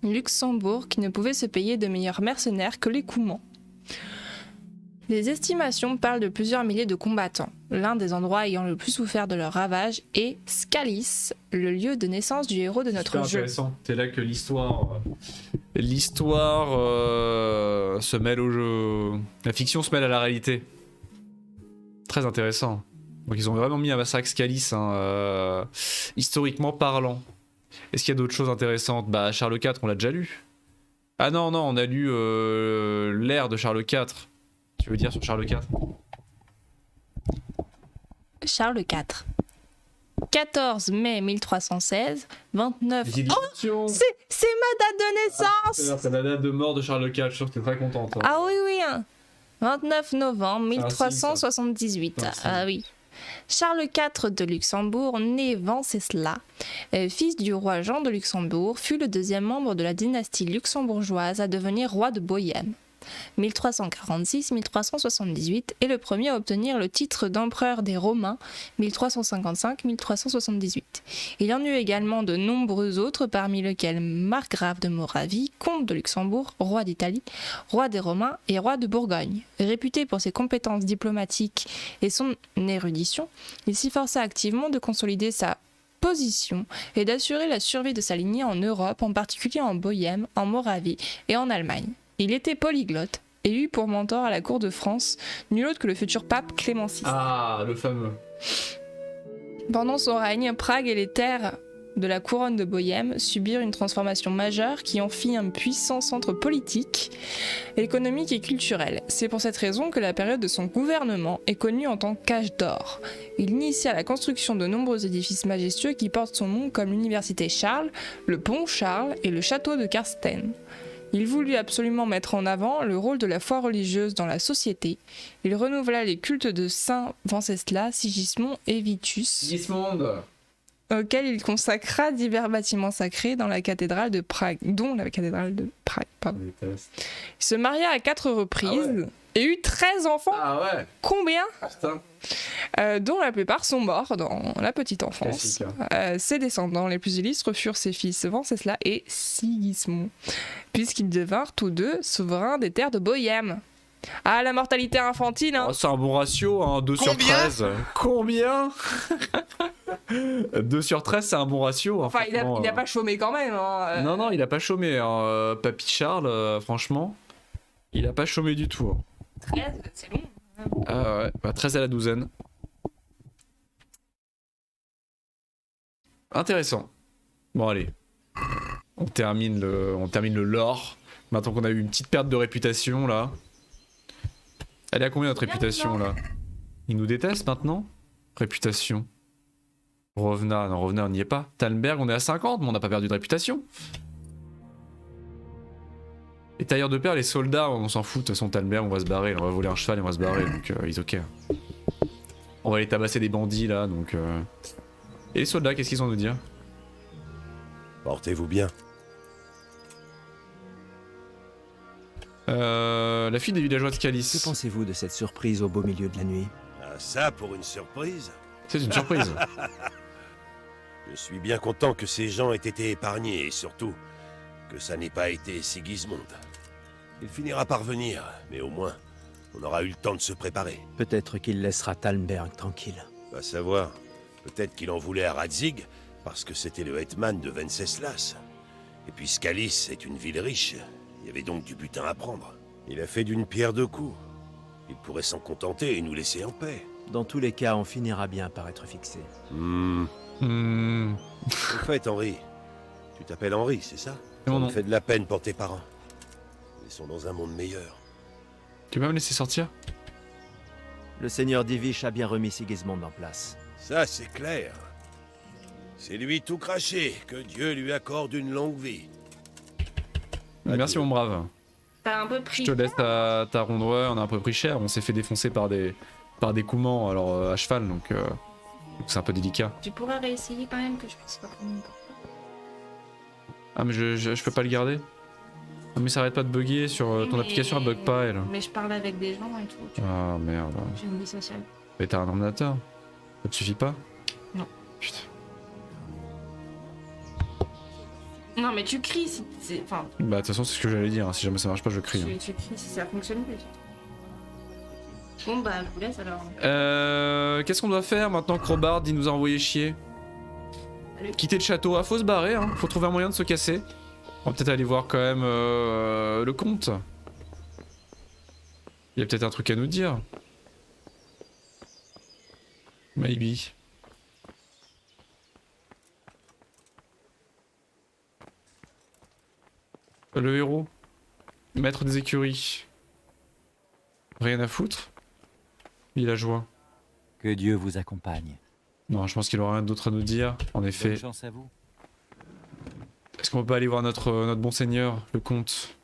Luxembourg qui ne pouvait se payer de meilleurs mercenaires que les Koumans. Les estimations parlent de plusieurs milliers de combattants. L'un des endroits ayant le plus souffert de leurs ravages est Skalis, le lieu de naissance du héros de notre jeu. Intéressant. C'est là que l'histoire se mêle au jeu. La fiction se mêle à la réalité. Très intéressant. Donc ils ont vraiment mis un massacre Skalis, hein, historiquement parlant. Est-ce qu'il y a d'autres choses intéressantes? Bah Charles IV, on l'a déjà lu. Ah non, on a lu l'ère de Charles IV. Tu veux dire sur Charles IV? Charles IV. 14 mai 1316, 29... Oh, c'est ma date de naissance! C'est la date de mort de Charles IV, je suis sûr que t'es très contente. Hein. Ah oui, 29 novembre 1378. Ah oui. Charles IV de Luxembourg, né Venceslas, fils du roi Jean de Luxembourg, fut le deuxième membre de la dynastie luxembourgeoise à devenir roi de Bohême. 1346-1378 et le premier à obtenir le titre d'empereur des Romains 1355-1378. Il y en eut également de nombreux autres, parmi lesquels Margrave de Moravie, comte de Luxembourg, roi d'Italie, roi des Romains et roi de Bourgogne. Réputé pour ses compétences diplomatiques et son érudition, il s'efforça activement de consolider sa position et d'assurer la survie de sa lignée en Europe, en particulier en Bohême, en Moravie et en Allemagne. Il était polyglotte et eut pour mentor à la cour de France nul autre que le futur pape Clément VI. Ah, le fameux. Pendant son règne, Prague et les terres de la couronne de Bohême subirent une transformation majeure qui en fit un puissant centre politique, économique et culturel. C'est pour cette raison que la période de son gouvernement est connue en tant qu'âge d'or. Il initia la construction de nombreux édifices majestueux qui portent son nom comme l'université Charles, le pont Charles et le château de Karsten. Il voulut absolument mettre en avant le rôle de la foi religieuse dans la société. Il renouvela les cultes de Saint Venceslas, Sigismond et Vitus, Sigismond, auxquels il consacra divers bâtiments sacrés dans la cathédrale de Prague, dont la cathédrale de Prague. Pardon. Il se maria à 4 reprises et eut 13 enfants. Ah ouais. Combien? Putain. Dont la plupart sont morts dans la petite enfance. Classique. Ses descendants les plus illustres furent ses fils Venceslas et Sigismond, puisqu'ils devinrent tous deux souverains des terres de Bohême. Ah, la mortalité infantile, hein. Oh, c'est un bon ratio, hein, 2 sur 13. Combien 2 sur 13, c'est un bon ratio. Hein, enfin, il a pas chômé quand même. Hein. Non, il a pas chômé. Hein. Papy Charles, franchement, il a pas chômé du tout. Hein. 13, c'est long. Ouais, bah, 13 à la douzaine. Intéressant. Bon, allez. On termine le lore. Maintenant qu'on a eu une petite perte de réputation, là. Elle est à combien notre réputation, là? Il nous déteste maintenant? Réputation. Rovna, non, Rovna, on n'y est pas. Talmberg, on est à 50, mais on n'a pas perdu de réputation. Les tailleurs de père, les soldats, on s'en fout. De toute façon, Talmberg, on va se barrer. On va voler un cheval et on va se barrer. Donc, ils ok. On va aller tabasser des bandits, là. Donc, Et les soldats, qu'est-ce qu'ils ont à nous dire? Portez-vous bien. La fille des villageois de Que Calice. pensez-vous de cette surprise au beau milieu de la nuit? Ah, ça pour une surprise? C'est une surprise. Je suis bien content que ces gens aient été épargnés et surtout que ça n'ait pas été Sigismond. Il finira par venir, mais au moins, on aura eu le temps de se préparer. Peut-être qu'il laissera Talmberg tranquille. Va savoir. Peut-être qu'il en voulait à Radzig parce que c'était le hetman de Venceslas. Et puis Calice est une ville riche. Il y avait donc du butin à prendre. Il a fait d'une pierre deux coups. Il pourrait s'en contenter et nous laisser en paix. Dans tous les cas, on finira bien par être fixé. Au fait, Henri, tu t'appelles Henri, c'est ça? C'est mon Ça me nom. fait de la peine pour tes parents. Ils sont dans un monde meilleur. Tu peux me laisser sortir? Le seigneur Divish a bien remis Sigismond en place. Ça, c'est clair. C'est lui tout craché. Que Dieu lui accorde une longue vie. Merci, mon brave. T'as un peu pris. Je te laisse ta ronde. Ouais, on a un peu pris cher. On s'est fait défoncer par des coumans, alors à cheval, donc c'est un peu délicat. Tu pourrais réessayer quand même que je puisse pas prendre. Ah, mais je peux pas le garder? Ah, mais ça arrête pas de bugger sur ton application, elle bug pas, elle. Mais je parle avec des gens et tout. Ah merde. J'ai une vie sociale. Mais t'as un ordinateur? Ça te suffit pas? Non. Putain. Non, mais tu cries si. Enfin. Bah, de toute façon, c'est ce que j'allais dire. Hein. Si jamais ça marche pas, je crie. Hein. Tu cries si ça fonctionne plus. Bon, bah, je vous laisse alors. Qu'est-ce qu'on doit faire maintenant que Robard il nous a envoyé chier? Quitter le château. Ah, faut se barrer, hein. Faut trouver un moyen de se casser. On va peut-être aller voir quand même le comte. Il y a peut-être un truc à nous dire. Maybe. Le héros. Maître des écuries. Rien à foutre. Villageois. Que Dieu vous accompagne. Non, je pense qu'il aura rien d'autre à nous dire, en effet. Bonne chance à vous. Est-ce qu'on peut pas aller voir notre bon seigneur, le comte?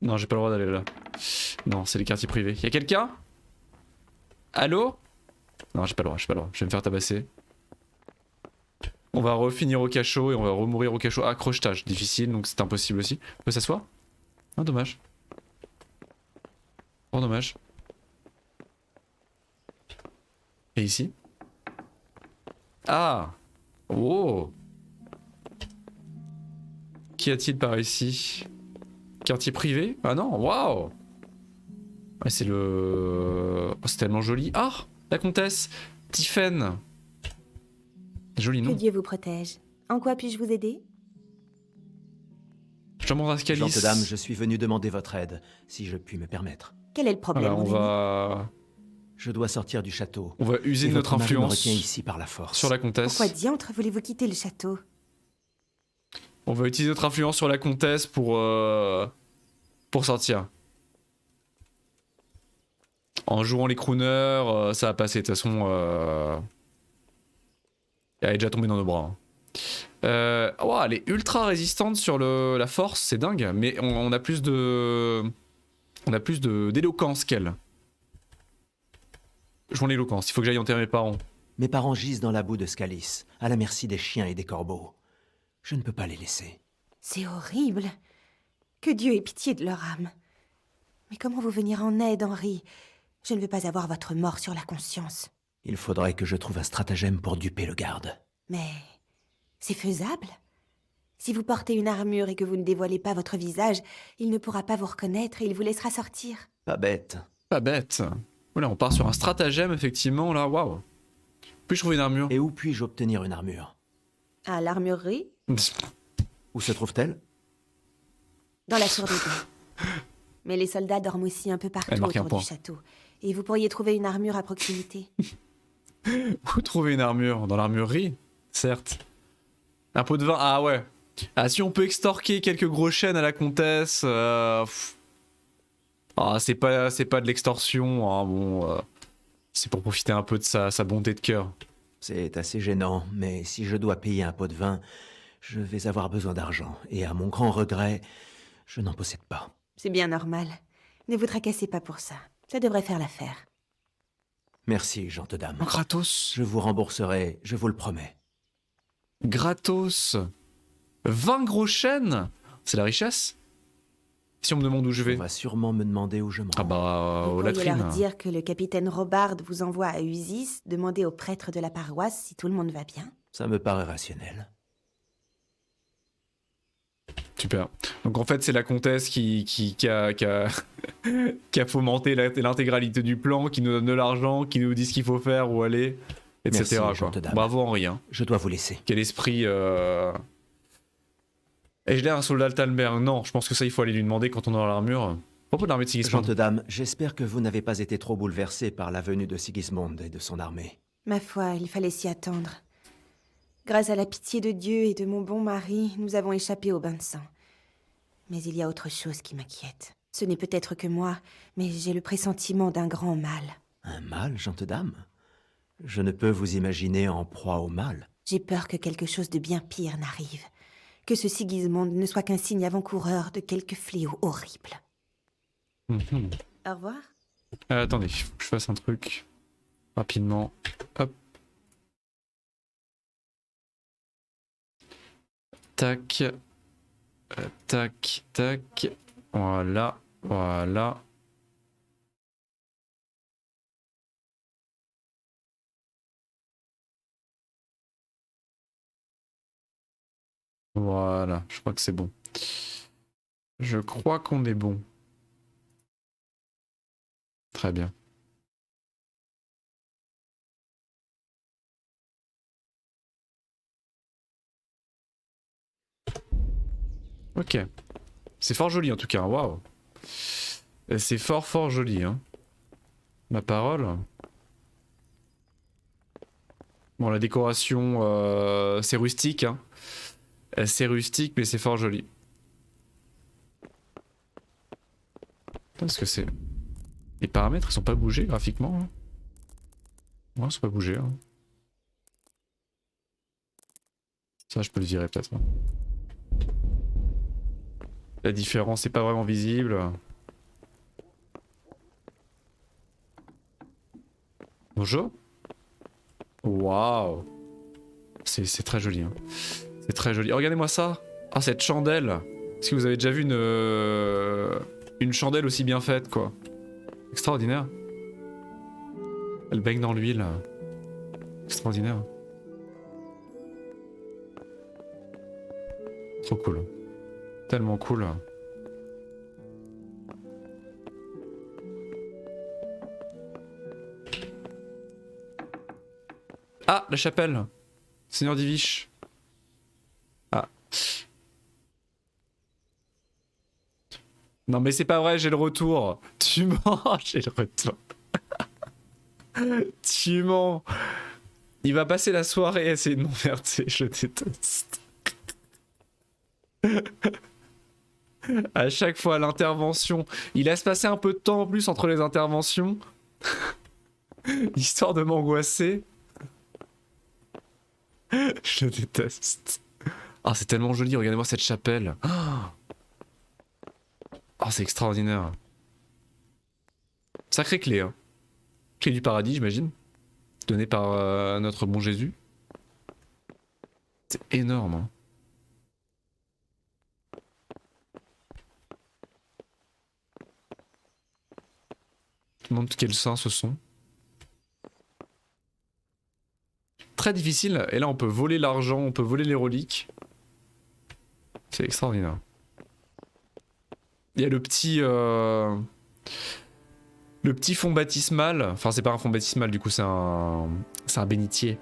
Non, j'ai pas le droit d'aller là. Non, c'est les quartiers privés. Y'a quelqu'un? Allô? Non, j'ai pas le droit, je vais me faire tabasser. On va refinir au cachot et on va remourir au cachot. Ah, crochetage, difficile, donc c'est impossible aussi. On peut s'asseoir? Ah, dommage. Oh, dommage. Et ici? Ah! Oh! Qu'y a-t-il par ici? Quartier privé? Ah non, waouh! Ouais, c'est le... Oh, c'est tellement joli. Ah! La comtesse! Tiphaine! Joli nom. Que Dieu vous protège. En quoi puis-je vous aider? Je te montre Ascalis. Gentes dames, je suis venu demander votre aide, si je puis me permettre. Quel est le problème, Voilà, on mon ami va... Je dois sortir du château. On va user Et notre votre mari me influence retient ici par la force. sur la comtesse. Pourquoi diantre voulez-vous quitter le château? On va utiliser notre influence sur la comtesse pour sortir. En jouant les crooners, ça va passer. De toute façon, elle est déjà tombée dans nos bras. Wow, elle est ultra résistante sur la force, c'est dingue. Mais on a plus de... On a plus d'éloquence qu'elle. Jouons l'éloquence, il faut que j'aille enterrer mes parents. Mes parents gisent dans la boue de Scalis, à la merci des chiens et des corbeaux. Je ne peux pas les laisser. C'est horrible. Que Dieu ait pitié de leur âme. Mais comment vous venir en aide, Henri? Je ne veux pas avoir votre mort sur la conscience. Il faudrait que je trouve un stratagème pour duper le garde. Mais c'est faisable. Si vous portez une armure et que vous ne dévoilez pas votre visage, il ne pourra pas vous reconnaître et il vous laissera sortir. Pas bête. Pas bête. Voilà, on part sur un stratagème, effectivement, là, waouh. Puis-je trouver une armure? Et où puis-je obtenir une armure? À l'armurerie? Où se trouve-t-elle? Dans la tour des guets. Mais les soldats dorment aussi un peu partout autour du château. Et vous pourriez trouver une armure à proximité. Où trouver une armure? Dans l'armurerie? Certes. Un pot de vin? Ah ouais. Ah, si on peut extorquer quelques gros chênes à la comtesse... Ah, c'est pas de l'extorsion, hein, bon... c'est pour profiter un peu de sa bonté de cœur. C'est assez gênant, mais si je dois payer un pot de vin, je vais avoir besoin d'argent. Et à mon grand regret, je n'en possède pas. C'est bien normal. Ne vous tracassez pas pour ça. Ça devrait faire l'affaire. Merci, gentes dames. Oh, gratos. Je vous rembourserai, je vous le promets. Gratos. 20 gros chênes. C'est la richesse. Si on me demande où je vais. On va sûrement me demander où je m'en Ah bah, vous au pourriez latrines. leur dire que le capitaine Robard vous envoie à Usis demander au prêtre de la paroisse si tout le monde va bien. Ça me paraît rationnel. Super. Donc en fait, c'est la comtesse qui a qui a fomenté l'intégralité du plan, qui nous donne de l'argent, qui nous dit ce qu'il faut faire, où aller, etc. Merci, quoi. Bravo Henri. Hein. Je dois vous laisser. Quel esprit... Et je l'ai un soldat de Talmberg. Non, je pense que ça, il faut aller lui demander quand on aura l'armure. À propos de l'armée de Sigismund. Gentes dames, j'espère que vous n'avez pas été trop bouleversés par la venue de Sigismund et de son armée. Ma foi, il fallait s'y attendre. Grâce à la pitié de Dieu et de mon bon mari, nous avons échappé au bain de sang. Mais il y a autre chose qui m'inquiète. Ce n'est peut-être que moi, mais j'ai le pressentiment d'un grand mal. Un mal, gentes dames? Je ne peux vous imaginer en proie au mal. J'ai peur que quelque chose de bien pire n'arrive. Que ce Sigismund ne soit qu'un signe avant-coureur de quelque fléau horrible. Au revoir. Attendez, faut que je fasse un truc. Rapidement. Hop. Tac. Tac, tac. Voilà, voilà. Voilà, je crois que c'est bon. Je crois qu'on est bon. Très bien. Ok. C'est fort joli en tout cas, waouh. C'est fort joli, hein. Ma parole. Bon, la décoration, c'est rustique, hein. C'est rustique, mais c'est fort joli. Est-ce que c'est... Les paramètres, ils sont pas bougés graphiquement, hein. Ouais, ils sont pas bougés, hein. Ça, je peux le virer peut-être. Hein. La différence n'est pas vraiment visible. Bonjour. Waouh. C'est très joli. Hein. C'est très joli. Oh, regardez-moi ça. Ah, cette chandelle. Est-ce que vous avez déjà vu une chandelle aussi bien faite, quoi? Extraordinaire. Elle baigne dans l'huile. Extraordinaire. Trop cool. Tellement cool. Ah, la chapelle. Seigneur Divish. Ah. Non mais c'est pas vrai, j'ai le retour. Tu mens, j'ai le retour. Tu mens. Il va passer la soirée à essayer de m'enverser, je déteste. À chaque fois, l'intervention. Il laisse passer un peu de temps en plus entre les interventions. Histoire de m'angoisser. Je déteste. Ah, c'est tellement joli, regardez-moi cette chapelle. Oh, c'est extraordinaire. Sacrée clé, hein. Clé du paradis, j'imagine. Donnée par notre bon Jésus. C'est énorme, hein. Je me demande quels saints ce sont. Très difficile, et là on peut voler l'argent, on peut voler les reliques. C'est extraordinaire. Il y a le petit fond baptismal. Enfin, c'est pas un fond baptismal, du coup, c'est un bénitier.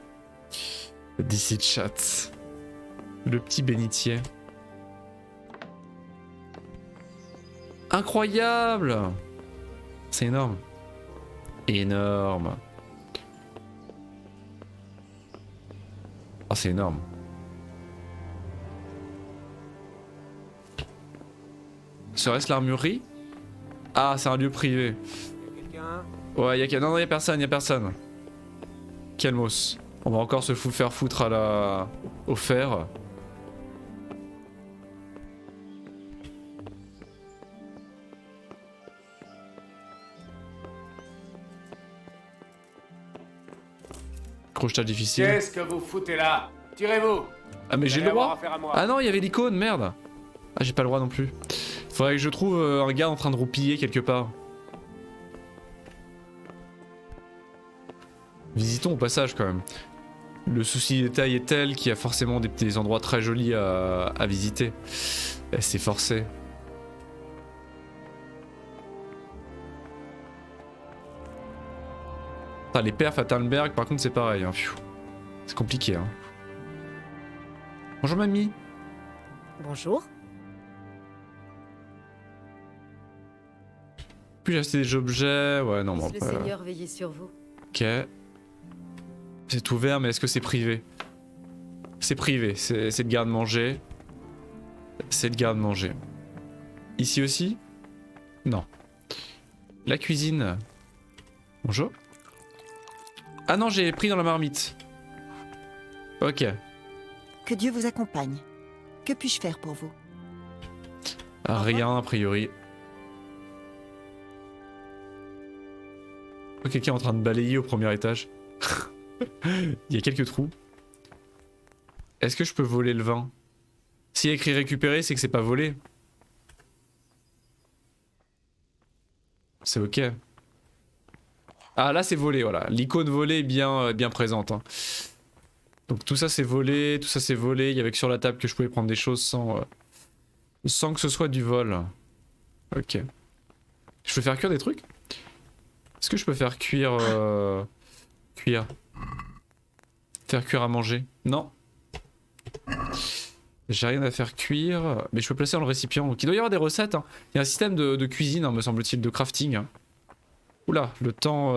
D'ici chat. Le petit bénitier. Incroyable! C'est énorme. Énorme. Oh, c'est énorme. Serait-ce l'armurerie? Ah, c'est un lieu privé. Ouais, non, y'a personne, y'a personne. Calmos. On va encore se faire foutre au fer. Crochetage difficile. Qu'est-ce que vous foutez là? Tirez-vous! Ah mais j'ai le droit. Ah non, il y avait l'icône, merde. Ah, j'ai pas le droit non plus. Faudrait que je trouve un gars en train de roupiller quelque part. Visitons au passage quand même. Le souci des tailles est tel qu'il y a forcément des endroits très jolis à visiter. C'est forcé. Ah, les perfs à Talmberg, par contre, c'est pareil. Hein. C'est compliqué. Hein. Bonjour, mamie. Bonjour. Puis-je acheter des objets? Ouais, non, bon. Le Seigneur veiller sur vous. Ok. C'est ouvert, mais est-ce que c'est privé? C'est privé, c'est de garde-manger. C'est de garde-manger. Ici aussi? Non. La cuisine. Bonjour. Ah non, j'ai pris dans la marmite. Ok. Que Dieu vous accompagne. Que puis-je faire pour vous? Rien, a priori. Oh, quelqu'un est en train de balayer au premier étage. Il y a quelques trous. Est-ce que je peux voler le vin? S'il y a écrit récupérer, c'est que c'est pas volé. C'est ok. Ah là c'est volé, voilà. L'icône volée est bien présente. Hein. Donc tout ça c'est volé, tout ça c'est volé. Il y avait que sur la table que je pouvais prendre des choses sans que ce soit du vol. Ok. Je peux faire cuire des trucs? Est-ce que je peux faire cuire... Cuire. Faire cuire à manger? Non. J'ai rien à faire cuire, mais je peux placer dans le récipient. Donc il doit y avoir des recettes. Hein. Il y a un système de cuisine, hein, me semble-t-il, de crafting. Hein. Oula, le temps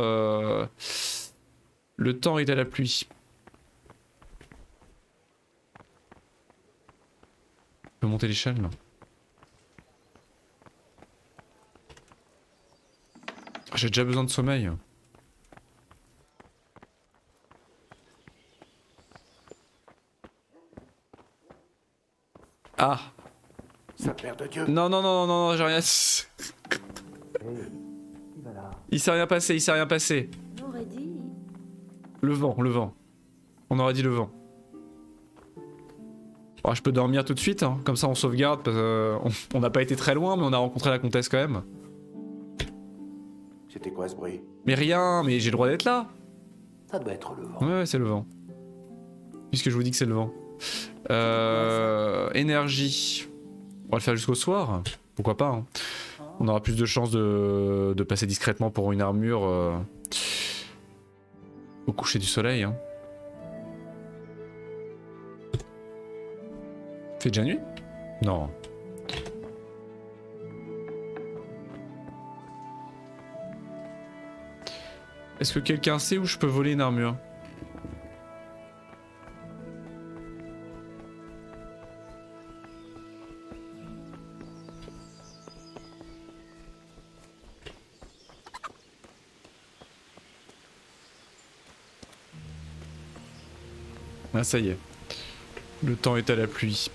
est à la pluie. Je peux monter l'échelle là. J'ai déjà besoin de sommeil. Ah. Saint-Père de Dieu. Non, non, non, non, non, j'ai rien. Il s'est rien passé, il s'est rien passé. On aurait dit. Le vent, le vent. On aurait dit le vent. Oh, je peux dormir tout de suite, hein. Comme ça on sauvegarde, parce qu'on n'a pas été très loin, mais on a rencontré la comtesse quand même. C'était quoi ce bruit? Mais rien, mais j'ai le droit d'être là. Ça doit être le vent. Ouais, c'est le vent. Puisque je vous dis que c'est le vent. Énergie. On va le faire jusqu'au soir. Pourquoi pas, hein. On aura plus de chances de passer discrètement pour une armure au coucher du soleil. Hein. Fait déjà nuit? Non. Est-ce que quelqu'un sait où je peux voler une armure? Ah ça y est. Le temps est à la pluie.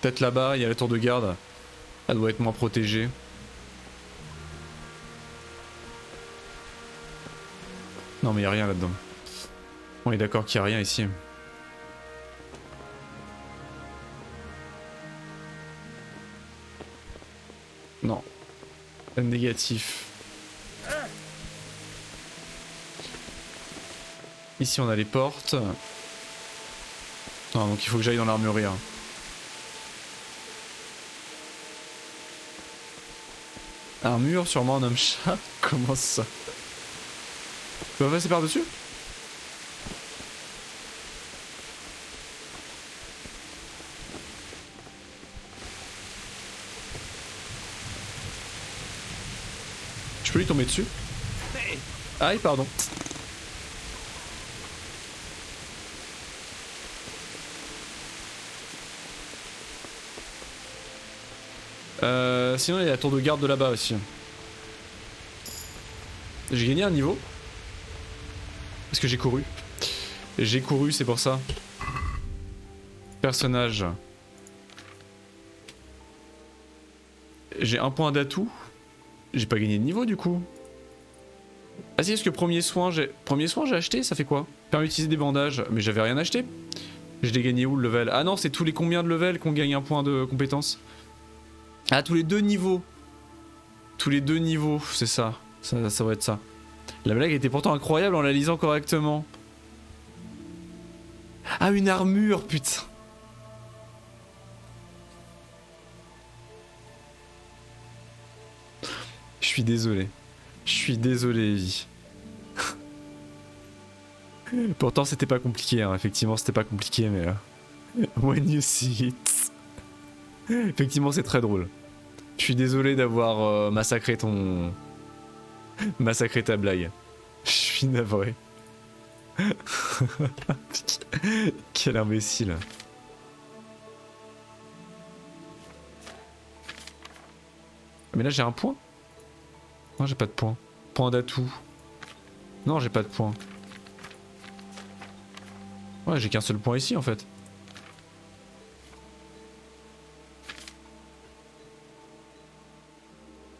Peut-être là-bas, il y a la tour de garde. Elle doit être moins protégée. Non mais il n'y a rien là-dedans. On est d'accord qu'il n'y a rien ici. Non. Négatif. Ici on a les portes. Non donc il faut que j'aille dans l'armurerie. Hein. Un mur, sûrement un homme-chat. Comment ça? Tu vas passer par-dessus? Je peux lui tomber dessus? Aïe, pardon. Sinon il y a la tour de garde de là-bas aussi. J'ai gagné un niveau. Parce que j'ai couru. J'ai couru, c'est pour ça. Personnage. J'ai un point d'atout. J'ai pas gagné de niveau du coup. Ah si, est-ce que premier soin j'ai acheté? Ça fait quoi? Permet d'utiliser des bandages. Mais j'avais rien acheté. Je l'ai gagné où le level? Ah non, c'est tous les combien de level qu'on gagne un point de compétence? Ah, tous les 2 niveaux. Tous les 2 niveaux, c'est ça. Ça va être ça. La blague était pourtant incroyable en la lisant correctement. Ah, une armure, putain. Je suis désolé. Je suis désolé, Evie. Pourtant, c'était pas compliqué, hein. Effectivement, c'était pas compliqué, mais... When you see it... Effectivement, c'est très drôle. Je suis désolé d'avoir massacré ton... Massacré ta blague. Je suis navré. Quel imbécile. Mais là, j'ai un point? Non, j'ai pas de point. Point d'atout. Non, j'ai pas de point. Ouais, j'ai qu'un seul point ici, en fait.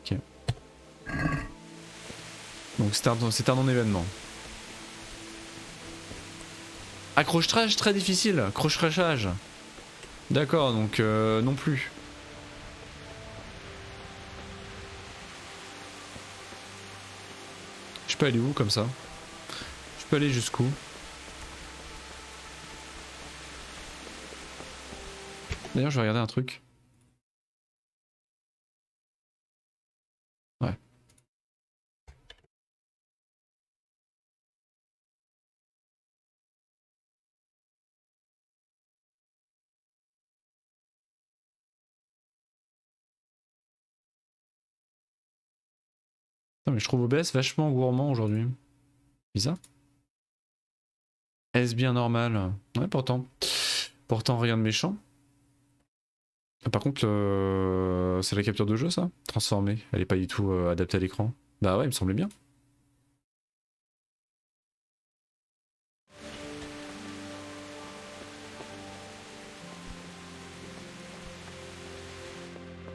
Ok. Donc c'est un non-événement. Accrochage très difficile. Crochage. D'accord, donc non plus. Je peux aller où comme ça? Je peux aller jusqu'où? D'ailleurs, je vais regarder un truc. Ouais. Non mais je trouve OBS vachement gourmand aujourd'hui. Bizarre. Est-ce bien normal? Ouais, pourtant. Pourtant rien de méchant. Par contre, c'est la capture de jeu ça? Transformée. Elle est pas du tout adaptée à l'écran. Bah ouais, il me semblait bien.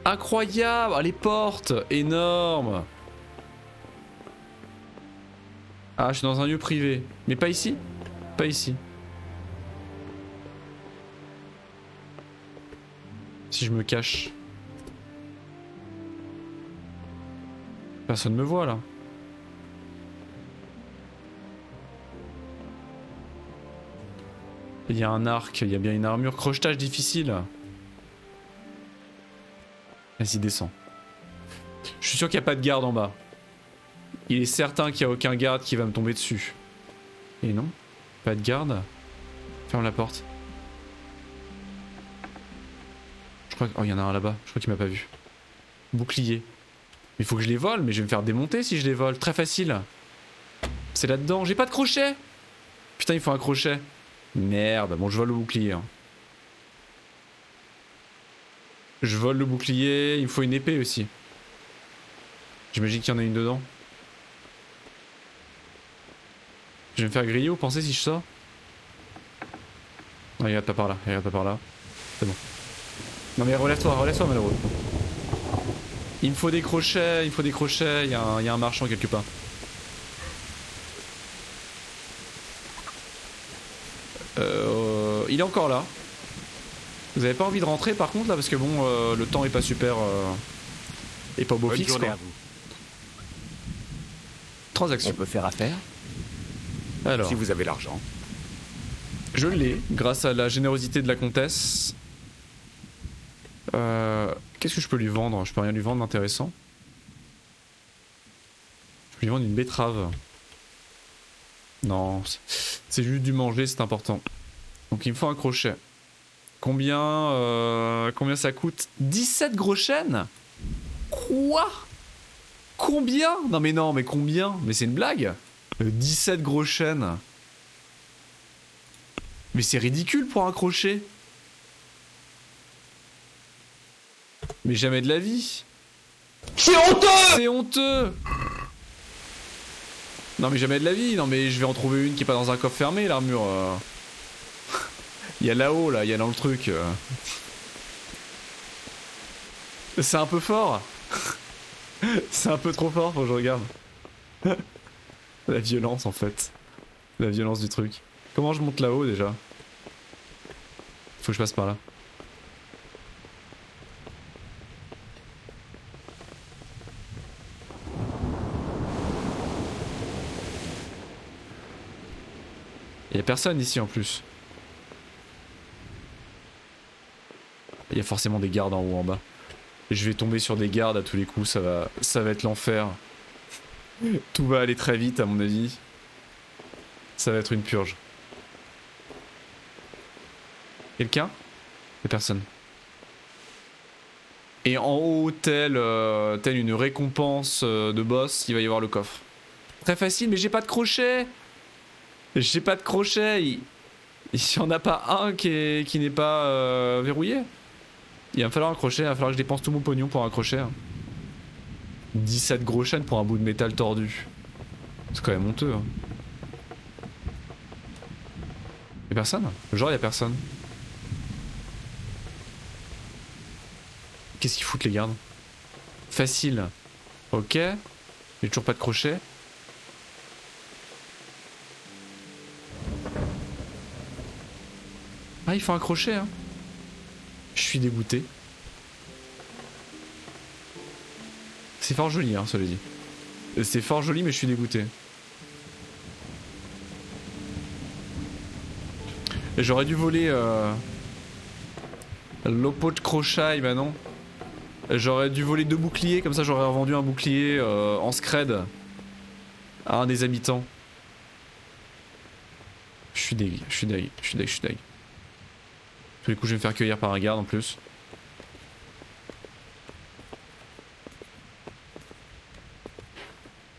Incroyable! Ah, les portes! Énorme! Ah, je suis dans un lieu privé. Mais pas ici? Pas ici. Si je me cache. Personne me voit là. Il y a un arc, il y a bien une armure. Crochetage difficile. Vas-y, descends. Je suis sûr qu'il n'y a pas de garde en bas. Il est certain qu'il n'y a aucun garde qui va me tomber dessus. Et non, pas de garde. Ferme la porte. Je crois que... Oh, il y en a un là-bas. Je crois qu'il m'a pas vu. Bouclier. Il faut que je les vole, mais je vais me faire démonter si je les vole. Très facile. C'est là-dedans. J'ai pas de crochet. Putain, il faut un crochet. Merde, bon, je vole le bouclier. Hein. Je vole le bouclier. Il me faut une épée aussi. J'imagine qu'il y en a une dedans. Je vais me faire griller, vous pensez, si je sors? Non, regarde pas par là, regarde pas par là. C'est bon. Non mais relève-toi, malheureux. Il me faut des crochets, il y a un marchand quelque part. Il est encore là. Vous avez pas envie de rentrer par contre là, parce que bon, le temps est pas super... est pas beau Bonne fixe journée quoi. à vous. Transaction. On peut faire affaire? Alors, Si vous avez l'argent. je l'ai, grâce à la générosité de la comtesse. Qu'est-ce que je peux lui vendre? Je peux rien lui vendre d'intéressant. Je peux lui vendre une betterave. Non, c'est juste du manger, c'est important. Donc il me faut un crochet. Combien ça coûte? 17 gros chênes? Quoi? Combien? Non mais combien? Mais c'est une blague? 17 gros chênes. Mais c'est ridicule pour un crochet. Mais jamais de la vie. C'est honteux! C'est honteux! Non mais jamais de la vie, non mais je vais en trouver une qui est pas dans un coffre fermé, l'armure. Il y a là-haut, là, il y a dans le truc. C'est un peu fort. C'est un peu trop fort, faut que je regarde. La violence en fait. La violence du truc. Comment je monte là-haut déjà? Faut que je passe par là. Il y a personne ici en plus. Il y a forcément des gardes en haut en bas. Et je vais tomber sur des gardes à tous les coups, ça va être l'enfer. Tout va aller très vite à mon avis. Ça va être une purge. Quelqu'un? Il y a personne. Et en haut, telle une récompense de boss, il va y avoir le coffre. Très facile, mais j'ai pas de crochet. J'ai pas de crochet. Il y en a pas un qui n'est pas verrouillé. Il va me falloir un crochet, il va falloir que je dépense tout mon pognon pour un crochet. Hein. 17 gros chaînes pour un bout de métal tordu. C'est quand même honteux. Hein. Y'a personne? Genre y'a personne. Qu'est-ce qu'ils foutent les gardes? Facile. Ok. J'ai toujours pas de crochet. Ah, il faut un crochet, hein. Je suis dégoûté. C'est fort joli, hein, cela dit. C'est fort joli, mais je suis dégoûté. J'aurais dû voler l'oppo de crochet, bah non. J'aurais dû voler 2 boucliers, comme ça j'aurais revendu un bouclier en scred à un des habitants. Je suis deg. Tous les coups je vais me faire cueillir par un garde en plus.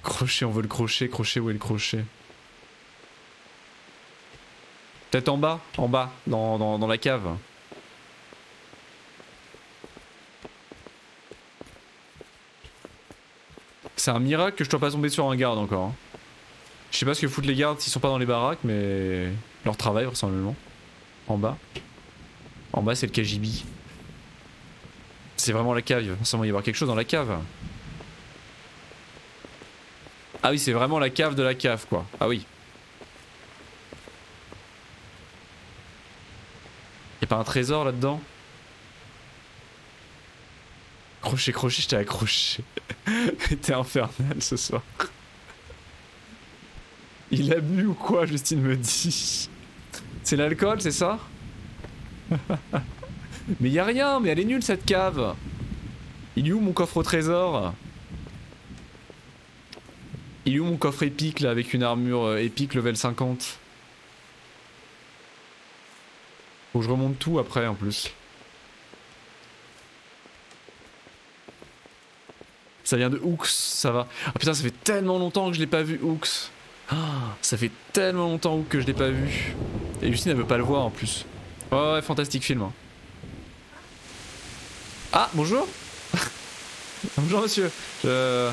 Crochet, on veut le crochet, où est le crochet? Peut-être en bas, dans la cave. C'est un miracle que je dois pas tomber sur un garde encore. Hein. Je sais pas ce que foutent les gardes s'ils sont pas dans les baraques, mais leur travail vraisemblablement. En bas. En bas c'est le KGB. C'est vraiment la cave, il va forcément y avoir quelque chose dans la cave. Ah oui, c'est vraiment la cave de la cave quoi. Ah oui. Y'a pas un trésor là-dedans? Crochet, je t'ai accroché. T'es infernal ce soir. Il a bu ou quoi, Justine me dit? C'est l'alcool, c'est ça? Mais y a rien, mais elle est nulle cette cave. Il est où mon coffre au trésor? Il est où mon coffre épique là avec une armure épique level 50? Faut que je remonte tout après en plus. Ça vient de Hooks, ça va. Ah putain, ça fait tellement longtemps que je l'ai pas vu, Hooks. Ah, ça fait tellement longtemps que je l'ai pas vu. Et Justine, elle veut pas le voir en plus. Ouais, fantastique film. Hein. Ah, bonjour. Bonjour monsieur. Je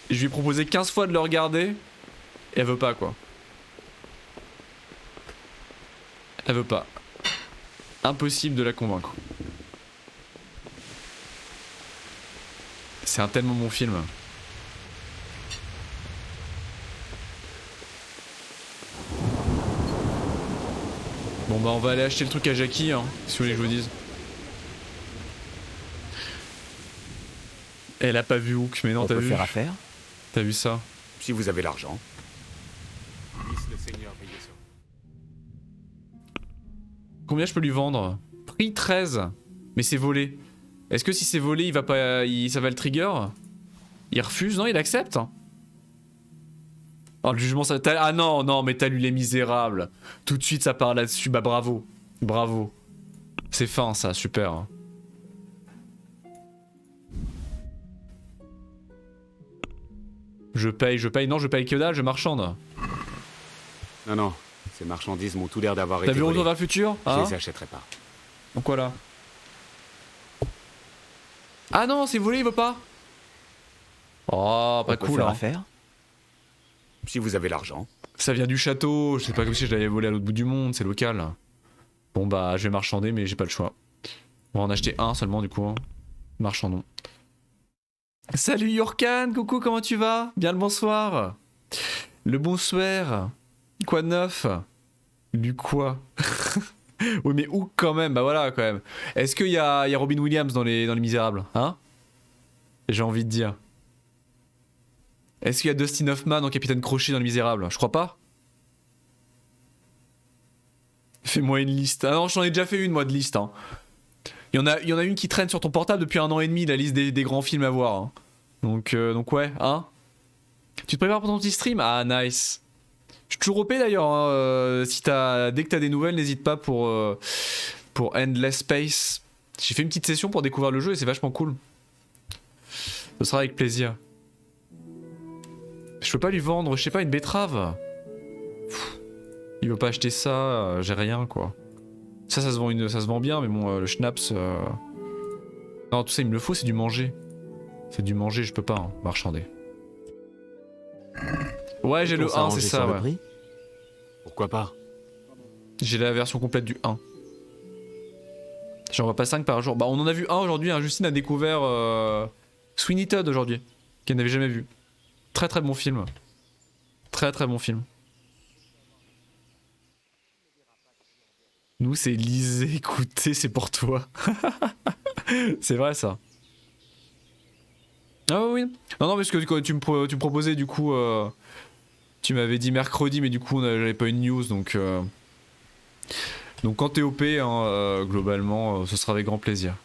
lui ai proposé 15 fois de le regarder. Et elle veut pas quoi. Elle veut pas. Impossible de la convaincre. C'est un tellement bon film. Bon bah on va aller acheter le truc à Jackie hein, si vous voulez que je vous dise. Elle a pas vu Hook, mais non, t'as vu. Faire affaire. T'as vu ça? Si vous avez l'argent. Combien je peux lui vendre? Prix 13. Mais c'est volé. Est-ce que si c'est volé, il va pas, ça va le trigger? Il refuse? Non, il accepte. Oh, le jugement, ça... Ah non, non, mais t'as lu Les Misérables. Tout de suite, ça part là-dessus. Bah bravo. Bravo. C'est fin, ça. Super. Je paye. Non, je paye que dalle, je marchande. Non, non. Ces marchandises m'ont tout l'air d'avoir été T'as vu Retour vers le futur? Je hein les achèterai pas. Donc quoi là? Ah non, c'est volé, il veut pas. Oh, pas cool. Hein. Faire. Si vous avez l'argent. Ça vient du château, c'est pas comme si je l'avais volé à l'autre bout du monde, c'est local. Bon bah, je vais marchander, mais j'ai pas le choix. On va en acheter un seulement du coup. Hein. Marchandons. Salut Yorkan, coucou, comment tu vas? Bien le bonsoir. Le bonsoir. Quoi de neuf? Du quoi? Oui mais où quand même? Bah voilà quand même. Est-ce qu'il y a Robin Williams dans les Misérables? Hein? J'ai envie de dire. Est-ce qu'il y a Dustin Hoffman en Capitaine Crochet dans Les Misérables? Je crois pas. Fais-moi une liste. Ah non, j'en ai déjà fait une moi de liste. Hein. Il y en a une qui traîne sur ton portable depuis 1 an et demi, la liste des grands films à voir. Hein. Donc ouais, hein. Tu te prépares pour ton petit stream? Ah nice. Je suis toujours OP d'ailleurs. Hein. Dès que t'as des nouvelles, n'hésite pas pour Endless Space. J'ai fait une petite session pour découvrir le jeu et c'est vachement cool. Ce sera avec plaisir. Je peux pas lui vendre, je sais pas, une betterave. Il veut pas acheter ça, j'ai rien quoi. Ça se vend bien, mais bon, le schnapps. Non, tout ça il me le faut, c'est du manger. C'est du manger, je peux pas hein, marchander. Ouais, j'ai le 1, c'est ça, ouais. Pourquoi pas? J'ai la version complète du 1. J'en vois pas 5 par jour. Bah, on en a vu un aujourd'hui, hein. Justine a découvert Sweeney Todd aujourd'hui, qu'elle n'avait jamais vu. Très très bon film. Très très bon film. Nous c'est lisez, écoutez, c'est pour toi. C'est vrai ça. Ah oui. Non parce que tu me proposais du coup... tu m'avais dit mercredi mais du coup j'avais pas une news donc... Donc quand t'es OP, hein, globalement, ce sera avec grand plaisir.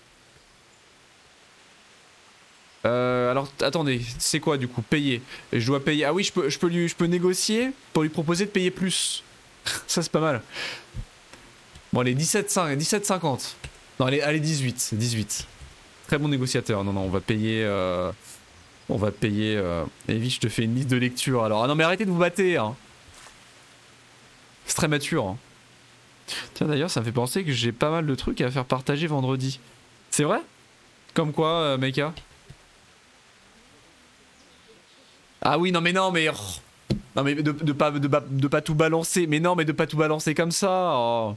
Alors attendez, c'est quoi du coup? Payer. Et je dois payer. Ah oui, je peux négocier pour lui proposer de payer plus. Ça c'est pas mal. Bon allez, 17,50. Non allez 18. Très bon négociateur. Non, on va payer... On va payer... Evie, je te fais une liste de lecture alors. Ah non mais arrêtez de vous battre hein. C'est très mature hein. Tiens d'ailleurs ça me fait penser que j'ai pas mal de trucs à faire partager vendredi. C'est vrai? Comme quoi Mecha? Ah oui non mais non mais de pas tout balancer. Mais non mais de pas tout balancer comme ça oh.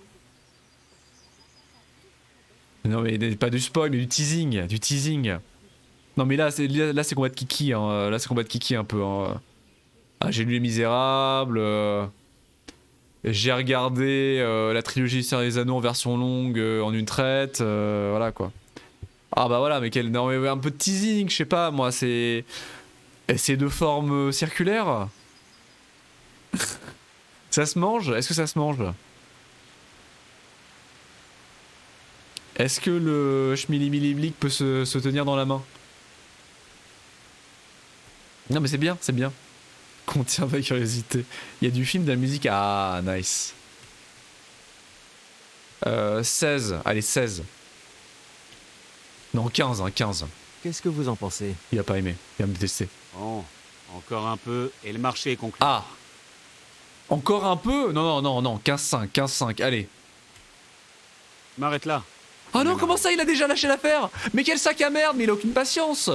Non mais pas du spoil mais du teasing. Non mais là c'est combat de Kiki hein. Là c'est combat de Kiki un peu hein. Ah j'ai lu Les Misérables j'ai regardé la trilogie Seigneur des Anneaux en version longue en une traite, voilà quoi. Ah bah voilà, mais non, mais un peu de teasing, je sais pas, moi c'est de forme circulaire. Ça se mange? Est-ce que ça se mange? Est-ce que le schmili-mili-blick peut se tenir dans la main? Non mais c'est bien. Contient ma curiosité. Il y a du film, de la musique. Ah, nice. 16. Allez, 16. Non, 15, hein, 15. Qu'est-ce que vous en pensez? Il a pas aimé, il va me détester. Bon, encore un peu et le marché est conclu. Ah! Encore un peu? Non, non, non, non, 15-5, 15-5, allez. M'arrête là. Oh non, comment ça, il a déjà lâché l'affaire? Mais quel sac à merde, mais il a aucune patience!